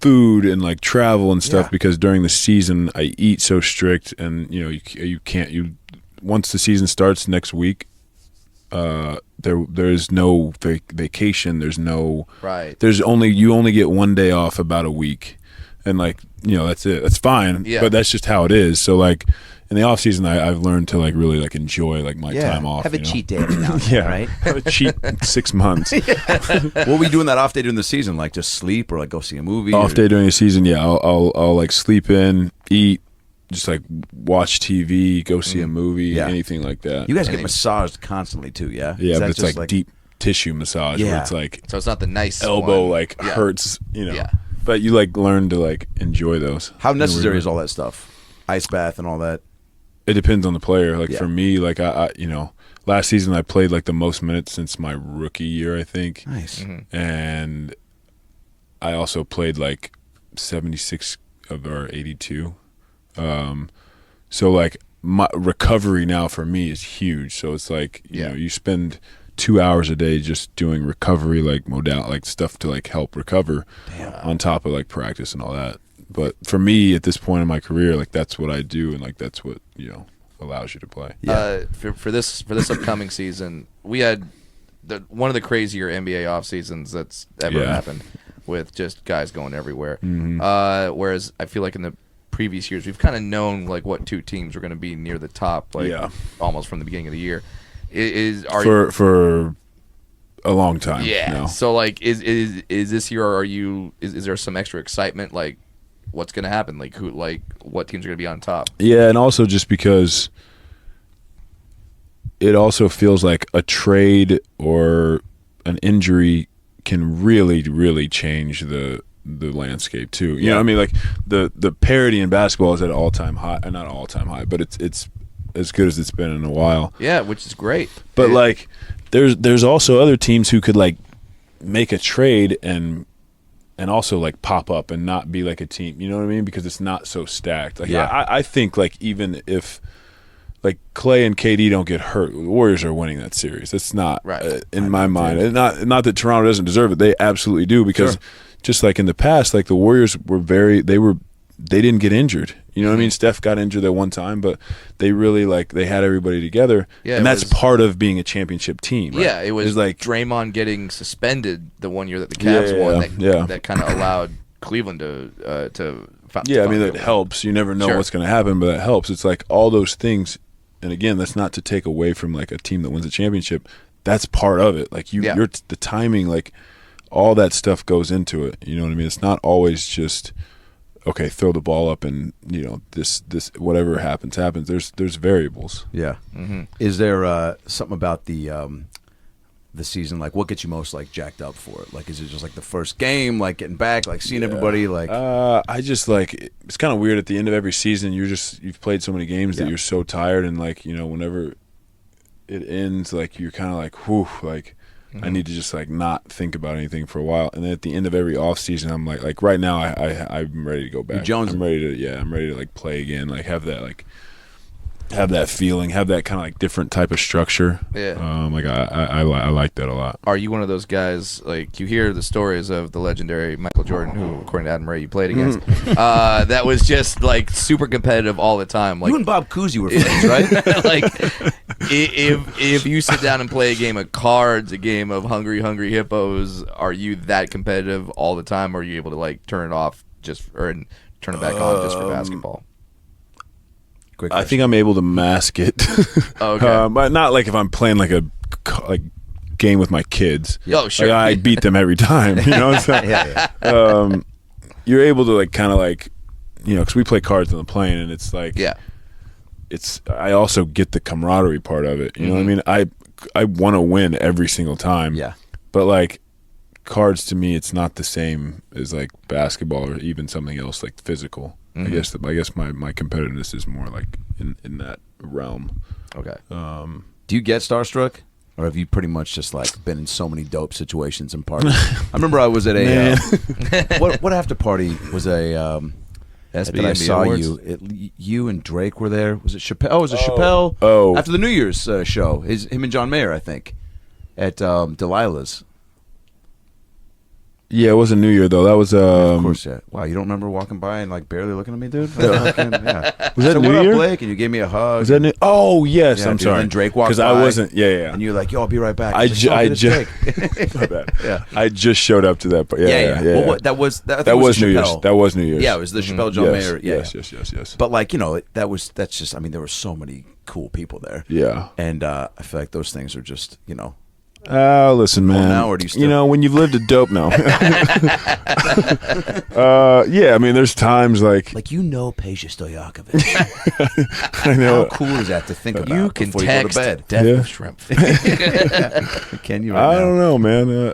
food and like travel and stuff, because during the season I eat so strict, and you can't once the season starts next week, there's no vacation, there's no you only get 1 day off about a week, and like that's it. That's fine, but that's just how it is. So like in the off season I've learned to like really like enjoy like my time off. Have a cheat day every now and then, right? Have a cheat 6 months. What will we do in that off day during the season? Like just sleep or like go see a movie? Off day during the season, I'll like sleep in, eat, just like watch TV, go see a movie, anything like that. You guys get massaged constantly too, yeah? Yeah, but it's like deep tissue massage where it's like, so it's not the nice elbow like hurts, but you like learn to like enjoy those. How necessary is all that stuff? Ice bath and all that? It depends on the player. Like for me, like I last season I played like the most minutes since my rookie year, I think. Nice. And I also played like 76 of our 82. So like my recovery now for me is huge. So it's like you spend 2 hours a day just doing recovery, like modality, like stuff to like help recover, on top of like practice and all that. But for me at this point in my career, like that's what I do, and like that's what allows you to play. For this upcoming season, we had one of the crazier NBA off seasons that's ever happened, with just guys going everywhere. Whereas I feel like in the previous years we've kind of known like what two teams were going to be near the top, like almost from the beginning of the year. For a long time. No. So like is this year, or is there some extra excitement, like what's going to happen, like what teams are going to be on top? Yeah, and also just because it also feels like a trade or an injury can really, really change the landscape too. You know what I mean? Like the parity in basketball is at an all-time high, not all-time high, but it's as good as it's been in a while. Yeah, which is great. But like there's also other teams who could like make a trade and also like pop up and not be like a team, you know what I mean? Because it's not so stacked. Like I think like even if like Clay and KD don't get hurt, the Warriors are winning that series. That's not in my mind. And not that Toronto doesn't deserve it. They absolutely do, because just like in the past, like the Warriors were they didn't get injured. You know what I mean? Steph got injured that one time, but they really they had everybody together, and that's part of being a championship team. Right? Yeah, it was like Draymond getting suspended the one year that the Cavs won. That kind of allowed Cleveland to. Yeah, I mean that helps. You never know what's going to happen, but that helps. It's like all those things, and again, that's not to take away from like a team that wins a championship. That's part of it. Like you're the timing, like all that stuff goes into it. You know what I mean? It's not always just okay, throw the ball up and this whatever happens. There's variables. Yeah. Mm-hmm. Is there something about the season, like what gets you most like jacked up for it? Like is it just like the first game, like getting back, like seeing everybody, like I just like it's kind of weird at the end of every season. You've played so many games that you're so tired, and like whenever it ends, like you're kind of like whew, like I need to just like not think about anything for a while. And then at the end of every off season, I'm like right now I'm ready to go back. I'm ready to like play again, like have that feeling, have that kind of like different type of structure. Yeah. Like I like that a lot. Are you one of those guys, like you hear the stories of the legendary Michael Jordan, who according to Adam Ray you played against, that was just like super competitive all the time. Like you and Bob Cousy were friends, right? Like if you sit down and play a game of cards, a game of Hungry Hippos, are you that competitive all the time, or are you able to like turn it off and turn it back on just for basketball? I think I'm able to mask it. Okay. But not like if I'm playing like a game with my kids. Oh, sure. Like I beat them every time. You know what I'm saying? You're able to like kind of like, because we play cards on the plane, and it's like, I also get the camaraderie part of it. You know what I mean? I want to win every single time. Yeah. But like cards to me, it's not the same as like basketball or even something else like physical. I guess my competitiveness is more like in that realm. Okay. Do you get starstruck, or have you pretty much just like been in so many dope situations and parties? I remember I was at a what after party was a that I saw Awards? you and Drake were there. Was it Chappelle? Oh, was it Chappelle? Oh, after the New Year's show, him and John Mayer, I think, at Delilah's. Yeah, it wasn't New Year though. That was of course, yeah. Wow, you don't remember walking by and like barely looking at me, dude? Yeah. Was that so New what Year? Up, Blake? And you gave me a hug. Was that New? Oh yes, yeah, I'm dude, sorry. And Drake walked because by. I wasn't. Yeah. And you're like, yo, I'll be right back. I just my bad. Yeah. I just showed up to that. Yeah. Well, what, that was New Year's. That was New Year's. Yeah, it was the Chappelle John Mayer. Yeah. Yes. But like that's just. I mean, there were so many cool people there. Yeah. And I feel like those things are just listen, man. Now, or do you still... when you've lived a dope now. Yeah, I mean, there's times like Peja Stojakovic. I know. How cool is that to think about? You can before text you go to bed? Death of Shrimp. Can you? I don't know, man.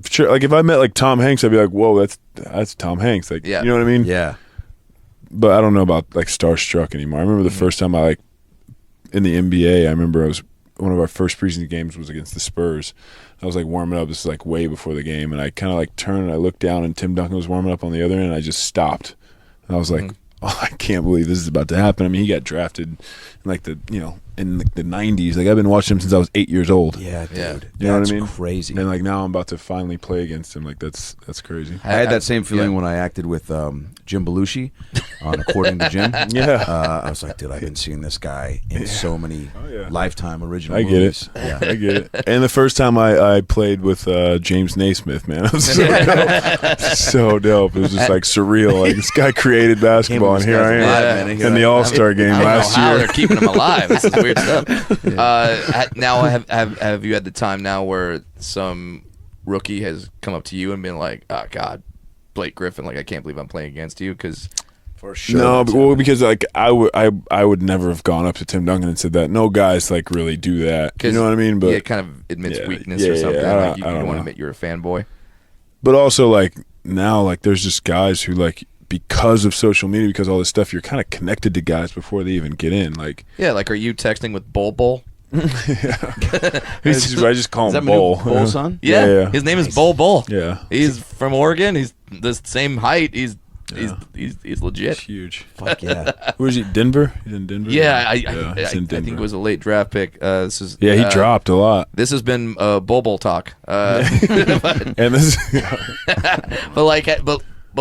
Sure. Like if I met like Tom Hanks, I'd be like, whoa, that's Tom Hanks. Like, you know what I mean? Yeah. But I don't know about like Starstruck anymore. I remember the first time I in the NBA. I remember one of our first preseason games was against the Spurs. I was like warming up. This is like way before the game, and I kind of like turned and I looked down, and Tim Duncan was warming up on the other end. And I just stopped, and I was like, "Oh, I can't believe this is about to happen." I mean, he got drafted in like the the 90s. Like I've been watching him since I was 8 years old. Yeah, dude. You know what I mean? Crazy. And like now I'm about to finally play against him. Like that's crazy. I had that same feeling when I acted with Jim Belushi on According to Jim. Yeah. I was like, dude, I've been seeing this guy in so many Lifetime original I get movies. it. Yeah. I get it. And the first time I played with James Naismith, man, it was so dope. So dope. It was just like surreal. Like this guy created basketball, and here I am in the All-Star game last year. They're keeping him alive. This is weird stuff. Now, have you had the time now where some rookie has come up to you and been like, "Oh God, Blake Griffin, like I can't believe I'm playing against you"? Because for sure, no, because like I would never have gone up to Tim Duncan and said that. No guys like really do that. You know what I mean? But it kind of admits weakness or something. Like you don't want to admit you're a fanboy. But also like now, like there's just guys who like, because of social media, because of all this stuff, you're kind of connected to guys before they even get in. Like, yeah, like are you texting with Bull? I just call him Bull. Bull son? Yeah. His name is Bull. Yeah, he's from Oregon. He's the same height. He's legit. It's huge. Fuck yeah. Where is he? Denver? He's in Denver. Yeah, I in Denver. think it was a late draft pick. This is he dropped a lot. This has been Bull talk. And this, but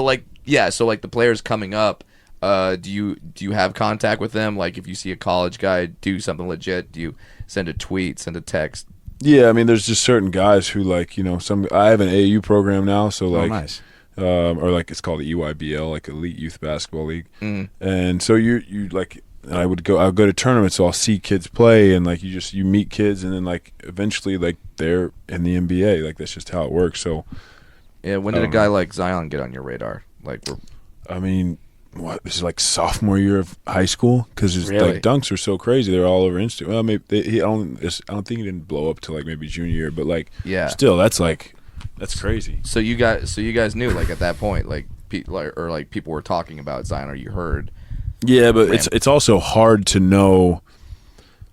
like yeah, so like the players coming up, do you have contact with them? Like if you see a college guy do something legit, do you send a tweet, send a text? Yeah, I mean, there's just certain guys who like, I have an AAU program now, so like, nice. Or like it's called the EYBL, like Elite Youth Basketball League, and so you like. I'll go to tournaments, so I'll see kids play, and like you meet kids, and then like eventually like they're in the NBA. Like that's just how it works. So yeah, when did a guy like Zion get on your radar? Like, I mean, this is like sophomore year of high school because his like dunks are so crazy. They're all over Instagram. Well, maybe I don't think he didn't blow up till like maybe junior year, but like still that's crazy. So you guys knew like at that point like people were talking about Zion, or you heard. Yeah, but it's also hard to know.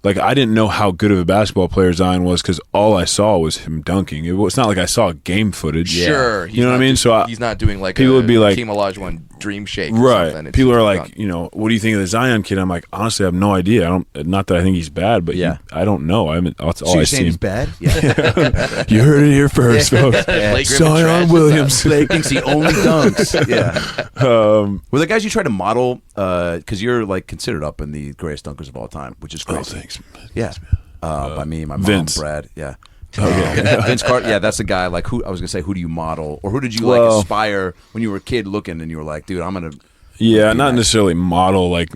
Like, I didn't know how good of a basketball player Zion was because all I saw was him dunking. It's not like I saw game footage. Sure. You know what I mean? So he's not doing like people would be like, Hakeem Olajuwon dream shake. Right. People are like, what do you think of the Zion kid? I'm like, honestly, I have no idea. Not that I think he's bad, but I don't know. I mean, that's all I see. He's bad? Yeah. You heard it here first, folks. Zion Williams. Blake thinks he only dunks. Yeah. Were the guys you tried to model, because you're like considered up in the greatest dunkers of all time, which is crazy. Oh, thanks. Yeah. By me, my mom, Vince. Brad. Yeah. Vince Carter. Yeah, that's the guy. Like, who I was gonna say, who do you model, or who did you like aspire when you were a kid looking, and you were like, dude, I'm gonna. Yeah, not necessarily model, like,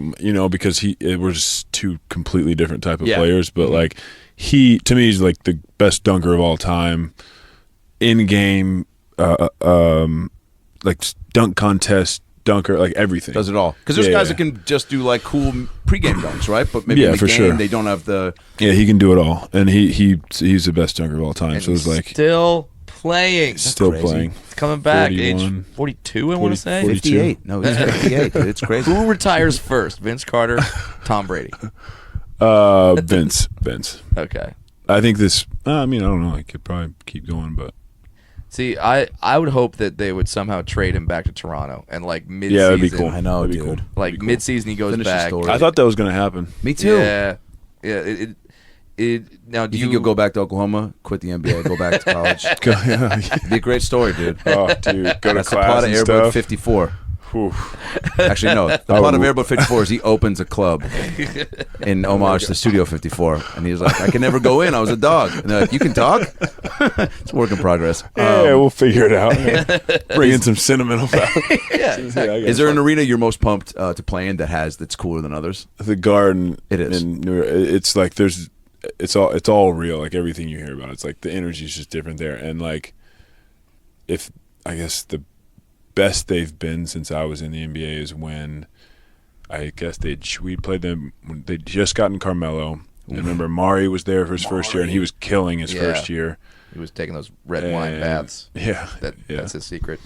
because we're just two completely different type of players, but like to me, he's like the best dunker of all time. In game, like dunk contest. Dunker, like everything. Does it all. Because there's guys that can just do like cool pregame dunks, right? But maybe in the for game, sure. they don't have the... Yeah, he can do it all. And he's the best dunker of all time. And so it's like... Still playing. Still playing. He's coming back. 41, age 42, I want to say. 58. No, he's 58. Dude. It's crazy. Who retires first? Vince Carter, Tom Brady? Vince. Okay. I think this... I mean, I don't know. I could probably keep going, but... See, I would hope that they would somehow trade him back to Toronto and like mid-season. Yeah, that'd be cool. I know, that'd dude. Be cool. Like mid-season, he goes Finish back. I thought that was going to happen. Me too. Yeah. Now, do you think you'll go back to Oklahoma, quit the NBA, go back to college? It'd be a great story, dude. Oh, dude, go to That's class the plot of and Airboat stuff. 54. Whew. Actually, no. The plot of Airboat 54 is he opens a club in homage to Studio 54, and he's like, I can never go in. I was a dog. And they're like, you can talk? It's a work in progress. Yeah, we'll figure it out. Bring in some sentimental value. Yeah, exactly. Is there an arena you're most pumped to play in that's cooler than others? The Garden. It is. It's like it's all real. Like everything you hear about, it's like the energy is just different there. And like, I guess the best they've been since I was in the NBA is when I guess we played them when they'd just gotten Carmelo. And remember, Mari was there for his first year, and he was killing his first year. He was taking those red wine baths. Yeah, that's his secret.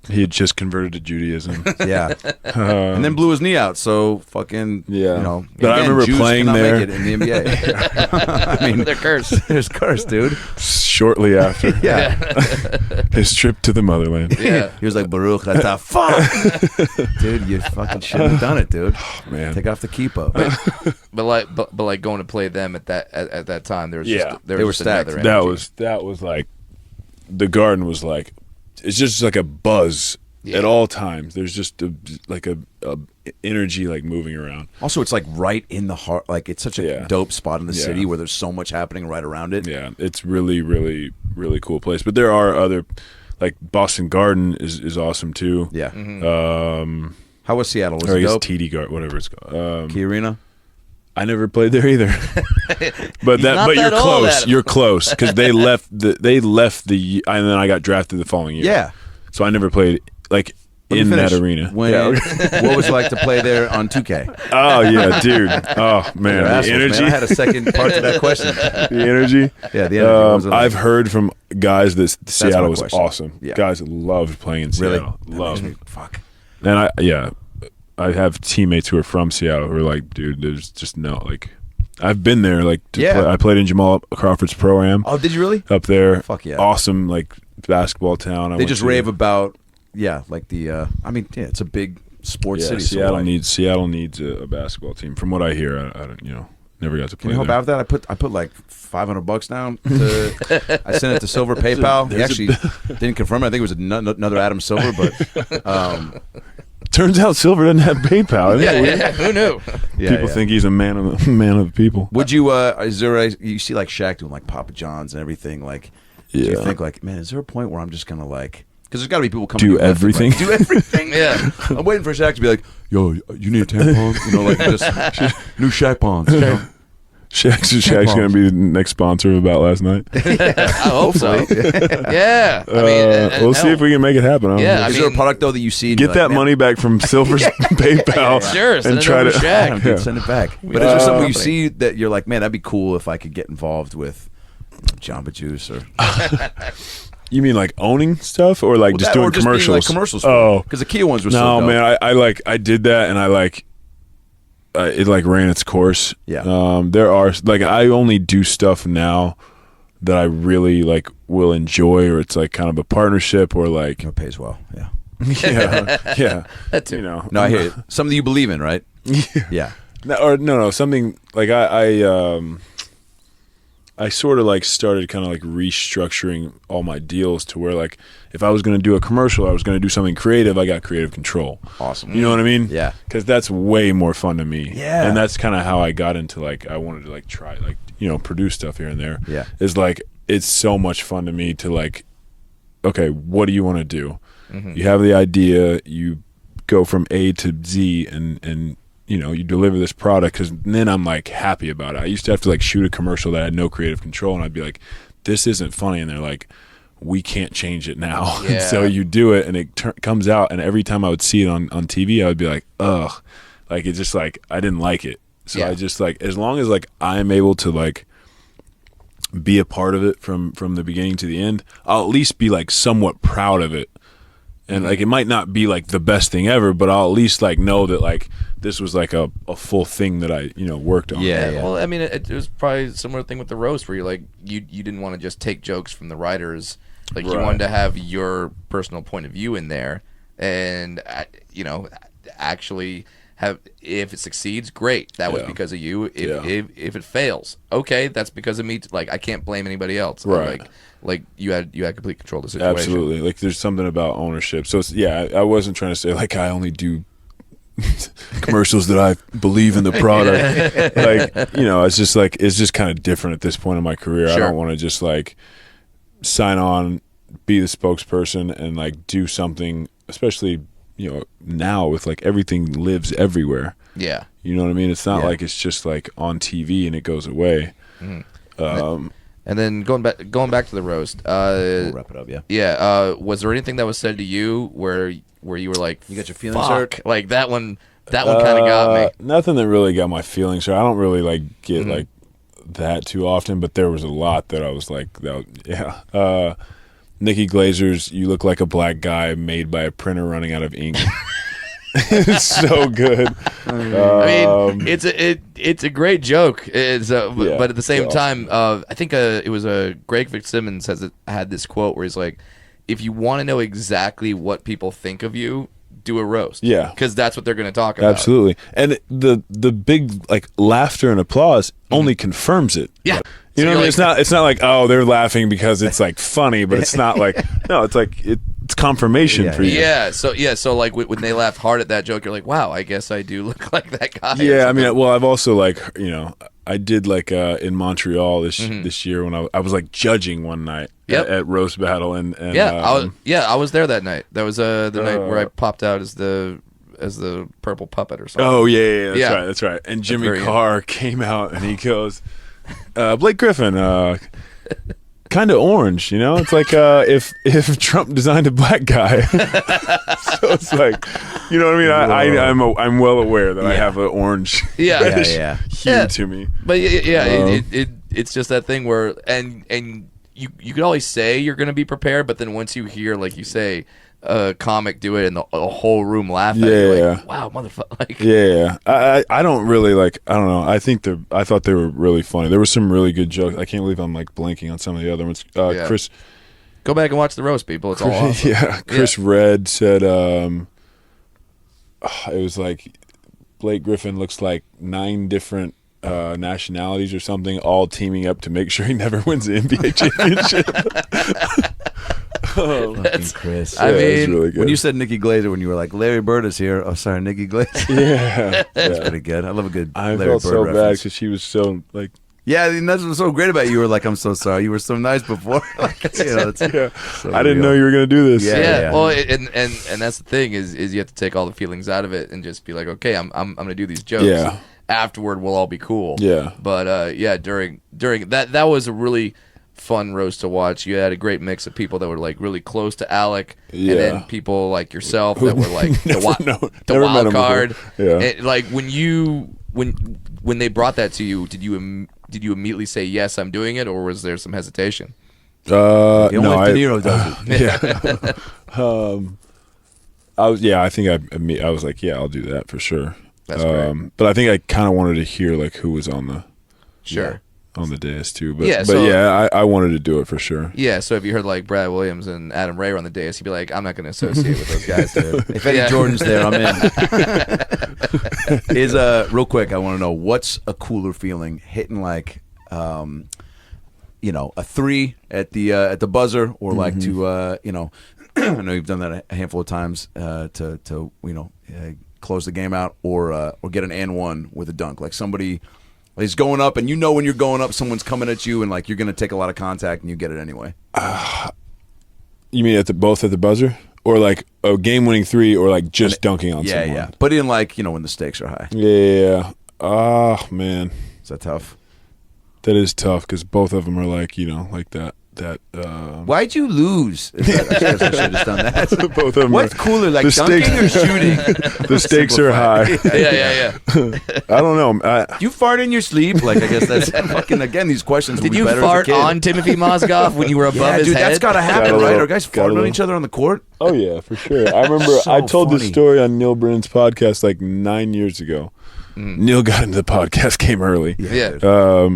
He had just converted to Judaism. Yeah, and then blew his knee out. So fucking But again, I remember Jews playing cannot there make it in the NBA. I mean, they're cursed. There's cursed, dude. Shortly after, his trip to the motherland. Yeah, he was like Baruch. Fuck, dude, you fucking shouldn't have done it, dude. Oh, man, take off the kippah. But like going to play them at that time, there was they were stacked. That was like the Garden was like. It's just like a buzz at all times. There's just a energy like moving around. Also, it's like right in the heart. Like it's such a dope spot in the city where there's so much happening right around it. Yeah, it's really, really, really cool place. But there are other, like Boston Garden is awesome too. Yeah. Mm-hmm. How was Seattle? Was it dope? TD Garden, whatever it's called. Key Arena. I never played there either, but you're close. You're close because they left the and then I got drafted the following year. Yeah, so I never played like in that arena. What was it like to play there on 2K? Oh yeah, dude. Oh man, the energy. Man. I had a second part to that question. The energy. Yeah, the energy. I've heard from guys that Seattle was awesome. Yeah. Guys loved playing in Seattle. Really? Loved. Fuck. And I have teammates who are from Seattle who are like, dude, there's just no, like, I've been there, like, I played in Jamal Crawford's Pro-Am. Oh, did you really? Up there. Fuck yeah. Awesome, like, basketball town. They just rave about, like the, it's a big sports city. Seattle needs a basketball team. From what I hear, I don't, Never got to play. Can you help out with that? I put like $500 down. I sent it to Silver PayPal. He actually didn't confirm it. I think it was another Adam Silver, but turns out Silver doesn't have PayPal. Yeah, who knew? People think he's a man of the people. Would you? Is there you see like Shaq doing like Papa John's and everything? Like, do you think like, man, is there a point where I'm just gonna like? Because there's got to be people coming. Do everything. Do everything. Yeah. I'm waiting for Shaq to be like, yo, you need a tampon? You know, like just new Shaq bonds. You know? Shaq's going to be the next sponsor of About Last Night. I hope so. Yeah. I mean, we'll see if we can make it happen. Is there a product though that you see? Get that money back from Silver's PayPal. Sure. And try to Shaq. Send it back. But is there something you see that you're like, man, that'd be cool if I could get involved with Jamba Juice or? You mean like owning stuff or like just doing commercials? Being, like, commercials. Oh, because the Kia ones were no, so dope. man. I did that and I like it like ran its course. Yeah. There are like I only do stuff now that I really like will enjoy, or it's like kind of a partnership, or like it pays well. Yeah. yeah. That too. You know. No, I hear it. Something you believe in, right? Yeah. No. Something like I sort of like started kind of like restructuring all my deals to where like if I was going to do a commercial, I was going to do something creative, I got creative control. Awesome. You know what I mean? Yeah. Because that's way more fun to me. Yeah. And that's kind of how I got into like I wanted to like try like produce stuff here and there. Yeah. Is like it's so much fun to me to like, okay, what do you want to do? Mm-hmm. You have the idea, you go from A to Z, and you deliver this product, because then I'm like happy about it. I used to have to like shoot a commercial that had no creative control, and I'd be like, this isn't funny, and they're like, we can't change it now. Yeah. So you do it and it comes out, and every time I would see it on TV, I would be like, ugh, like it's just like I didn't like it. So I just like, as long as like I'm able to like be a part of it from the beginning to the end, I'll at least be like somewhat proud of it. And like it might not be like the best thing ever, but I'll at least like know that like this was like a full thing that I worked on. Yeah. Well, I mean, it was probably a similar thing with the roast, where you're like you didn't want to just take jokes from the writers, like you wanted to have your personal point of view in there, and actually have, if it succeeds, great, that was because of you. If it fails, okay, that's because of me. Like I can't blame anybody else. Right. Like you had complete control of the situation. Absolutely. Like there's something about ownership. So it's, I wasn't trying to say like I only do commercials that I believe in the product. Like, it's just like, it's just kind of different at this point in my career. Sure. I don't want to just like sign on, be the spokesperson, and like do something, especially now with like everything lives everywhere. Yeah. You know what I mean? It's not like it's just like on TV and it goes away. And then going back to the roast, we'll wrap it up. Yeah. Was there anything that was said to you where you were like, you got your feelings hurt? Like that one kind of got me. Nothing that really got my feelings hurt. I don't really like get like that too often, but there was a lot that I was like, Nikki Glazer's "You look like a black guy made by a printer running out of ink." It's so good. I mean, it's a great joke. But at the same time, I think it was Greg Fitzsimmons had this quote where he's like, "If you want to know exactly what people think of you, do a roast." Yeah, because that's what they're going to talk about. Absolutely, and the big like laughter and applause only confirms it. Yeah. You know what I mean? It's not like, oh, they're laughing because it's like funny, but it's not like, no, it's like it's confirmation for you. Yeah. So like when they laughed hard at that joke, you're like, wow, I guess I do look like that guy. Yeah, I mean, well, I've also like, I did like in Montreal this year when I was like judging one night at Roast Battle, and I was there that night. That was the night where I popped out as the purple puppet or something. Oh yeah, that's right. And Jimmy Carr came out and he goes, Blake Griffin, kind of orange, It's like if Trump designed a black guy. So it's like, you know what I mean? I'm well aware that I have an orange hue to me. But it's just that thing where and you could always say you're going to be prepared, but then once you hear, like you say, a comic do it and the whole room laugh at you, like, wow, motherfucker. Like, I don't really like, I don't know. I thought they were really funny. There were some really good jokes. I can't believe I'm like blanking on some of the other ones. Chris, go back and watch the roast, people. It's all awesome. Chris Red said it was like Blake Griffin looks like 9 different nationalities or something, all teaming up to make sure he never wins the NBA championship. Fucking Chris. I mean, really good. When you said Nikki Glazer, when you were like, Larry Bird is here. Oh, sorry, Nikki Glazer. Yeah, That's pretty good. I love a good I Larry felt Bird so bad reference. because she was so like. Yeah, I mean, that's what's so great about you. You were like, I'm so sorry. You were so nice before. Like, you know, it's so I didn't real. know you were gonna do this. Yeah. Well, and that's the thing is you have to take all the feelings out of it and just be like, okay, I'm gonna do these jokes. Yeah. Afterward, we'll all be cool. Yeah. But during that was a really fun roast to watch. You had a great mix of people that were like really close to Alec, Yeah. and then people like yourself that were like the never met wild him card. before. Yeah. And, like when they brought that to you, did you immediately say yes, I'm doing it, or was there some hesitation? Only No, De Niro does it. I was like, yeah, I'll do that for sure. That's great. But I think I kind of wanted to hear like who was on the Sure. on the dais too. But Yeah, I wanted to do it for sure. Yeah, so if you heard like Brad Williams and Adam Ray were on the dais, you'd be like, I'm not going to associate with those guys, dude. If Eddie Jordan's there, I'm in. Is real quick, I want to know what's a cooler feeling, hitting like, you know, a 3 at the buzzer, or like to you know, I know you've done that a handful of times to you know close the game out, or get an and one with a dunk, like somebody is going up, and you know when you're going up, someone's coming at you, and like you're going to take a lot of contact, and you get it anyway. You mean both at the buzzer, or like a game-winning 3, or like just dunking on someone? Yeah. But in like, you know, when the stakes are high. Yeah. Oh man, Is that tough? that is tough because both of them are like, you know, like that. Why'd you lose? I should have just done that. Both of them. What's cooler, like the dunking stakes- or shooting? The stakes are high. Yeah. I don't know. You fart in your sleep? Like, I guess that's fucking, again, these questions Did will be you better fart as a kid. on Timothy Mozgov when you were above Yeah, his dude, head? that's got to happen, Got a right? little- Are guys got a farting on little- each other on the court? Oh yeah, for sure. I remember So I told funny. this story on Neil Brennan's podcast like 9 years ago. Neil got into the podcast, came early. Yeah.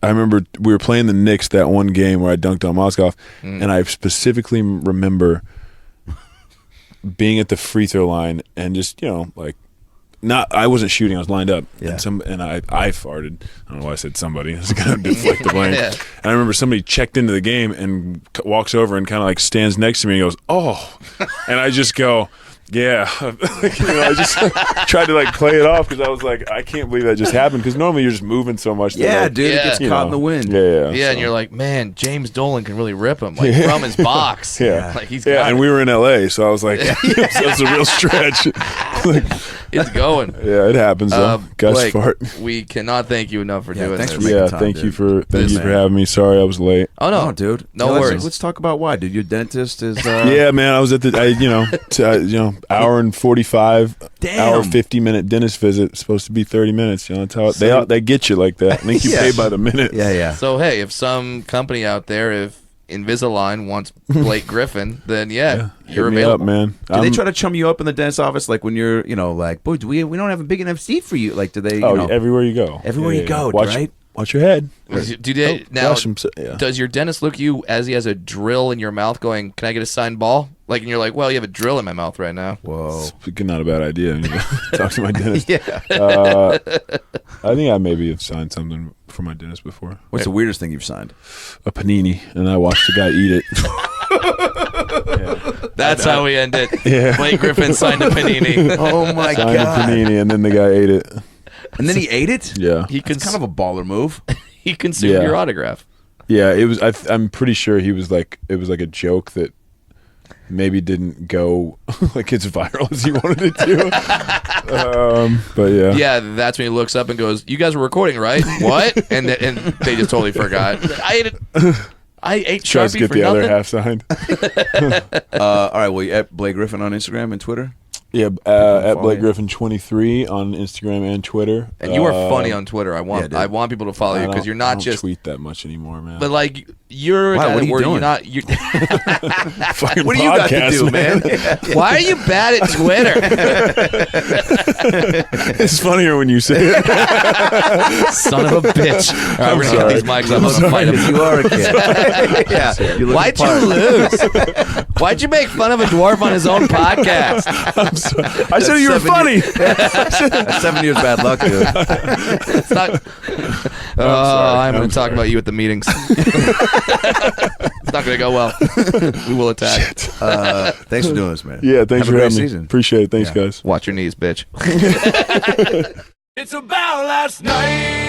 I remember we were playing the Knicks that one game where I dunked on Moskov, and I specifically remember being at the free throw line and just, you know, like, I wasn't shooting, I was lined up. Yeah. And I farted. I don't know why I said somebody. I was going to deflect the blame. Yeah. And I remember somebody checked into the game and walks over and kind of like stands next to me and goes, "Oh," and I just go, "Yeah." You know, I just tried to like play it off because I was like, I can't believe that just happened, because normally you're just moving so much. Yeah, like, dude, it Yeah. gets you caught know, in the wind. Yeah. Yeah, and you're like, man, James Dolan can really rip him, like from his box. Yeah. Like he's Yeah, got and it. we were in LA, so I was like, that's a real stretch. It's going. Yeah, it happens though. Guys Blake, fart. we cannot thank you enough for doing thanks this. for making Yeah, time, thank dude. you for Man. having me. Sorry I was late. Oh no, No, dude. No Let's- worries. Let's talk about why, dude. Your dentist is... Yeah, man, I was at the hour and 45, Damn. hour 50-minute dentist visit. It's supposed to be 30 minutes. You know, that's how they get you like that. I think you Yeah. pay by the minute. Yeah. So hey, if some company out there, if Invisalign wants Blake Griffin, then Hit you're me available. up, man. Do they try to chum you up in the dentist office, like when you're, you know, like, boy, we don't have a big enough seat for you? Like, do they, you know... everywhere you go. Everywhere you go, watch, right? Watch your head. Do they now? Gosh, yeah. Does your dentist look at you as he has a drill in your mouth, going, "Can I get a signed ball?" Like, and you're like, "Well, you have a drill in my mouth right now." Whoa. It's not a bad idea. I need to talk to my dentist. Yeah. I think I maybe have signed something for my dentist before. What's the weirdest thing you've signed? A panini, and I watched the guy eat it. That's how we end it. Yeah. Blake Griffin signed a panini. Oh, my Signed a God. panini, and then the guy ate it. And then he ate it? Yeah. He It's kind of a baller move. he consumed Yeah. your autograph. Yeah, it was. I'm pretty sure he was like, it was like a joke that maybe didn't go like as viral as he wanted it to. But yeah, Yeah, that's when he looks up and goes, "You guys were recording, right?" What? And they just totally forgot. I ate it. I ate tries to Sharpie get for the nothing. other half signed. All right, well, you at Blake Griffin on Instagram and Twitter? Yeah, follow at Blake you. Griffin 23 on Instagram and Twitter. And you are funny on Twitter. I want dude. I want people to follow you because you're I not don't just. tweet that much anymore, man. But like you're a Wow, guy what are you where doing? you're not. You're, fucking What do you got to podcast, do, man? why are you bad at Twitter? It's funnier when you say it. Son of a bitch! All right, we're gonna get these mics up. Let's fight If him. you are a kid. Yeah. You look Why'd the part. you lose? Why'd you make fun of a dwarf on his own podcast? I'm I said you were funny. That's 7 years bad luck, dude. It's not. I'm going to talk about you at the meetings. It's not going to go well. We will attack. Thanks for doing this, man. Yeah, thanks Have for a great having me. season. Appreciate it. Thanks, guys. Watch your knees, bitch. It's about last night.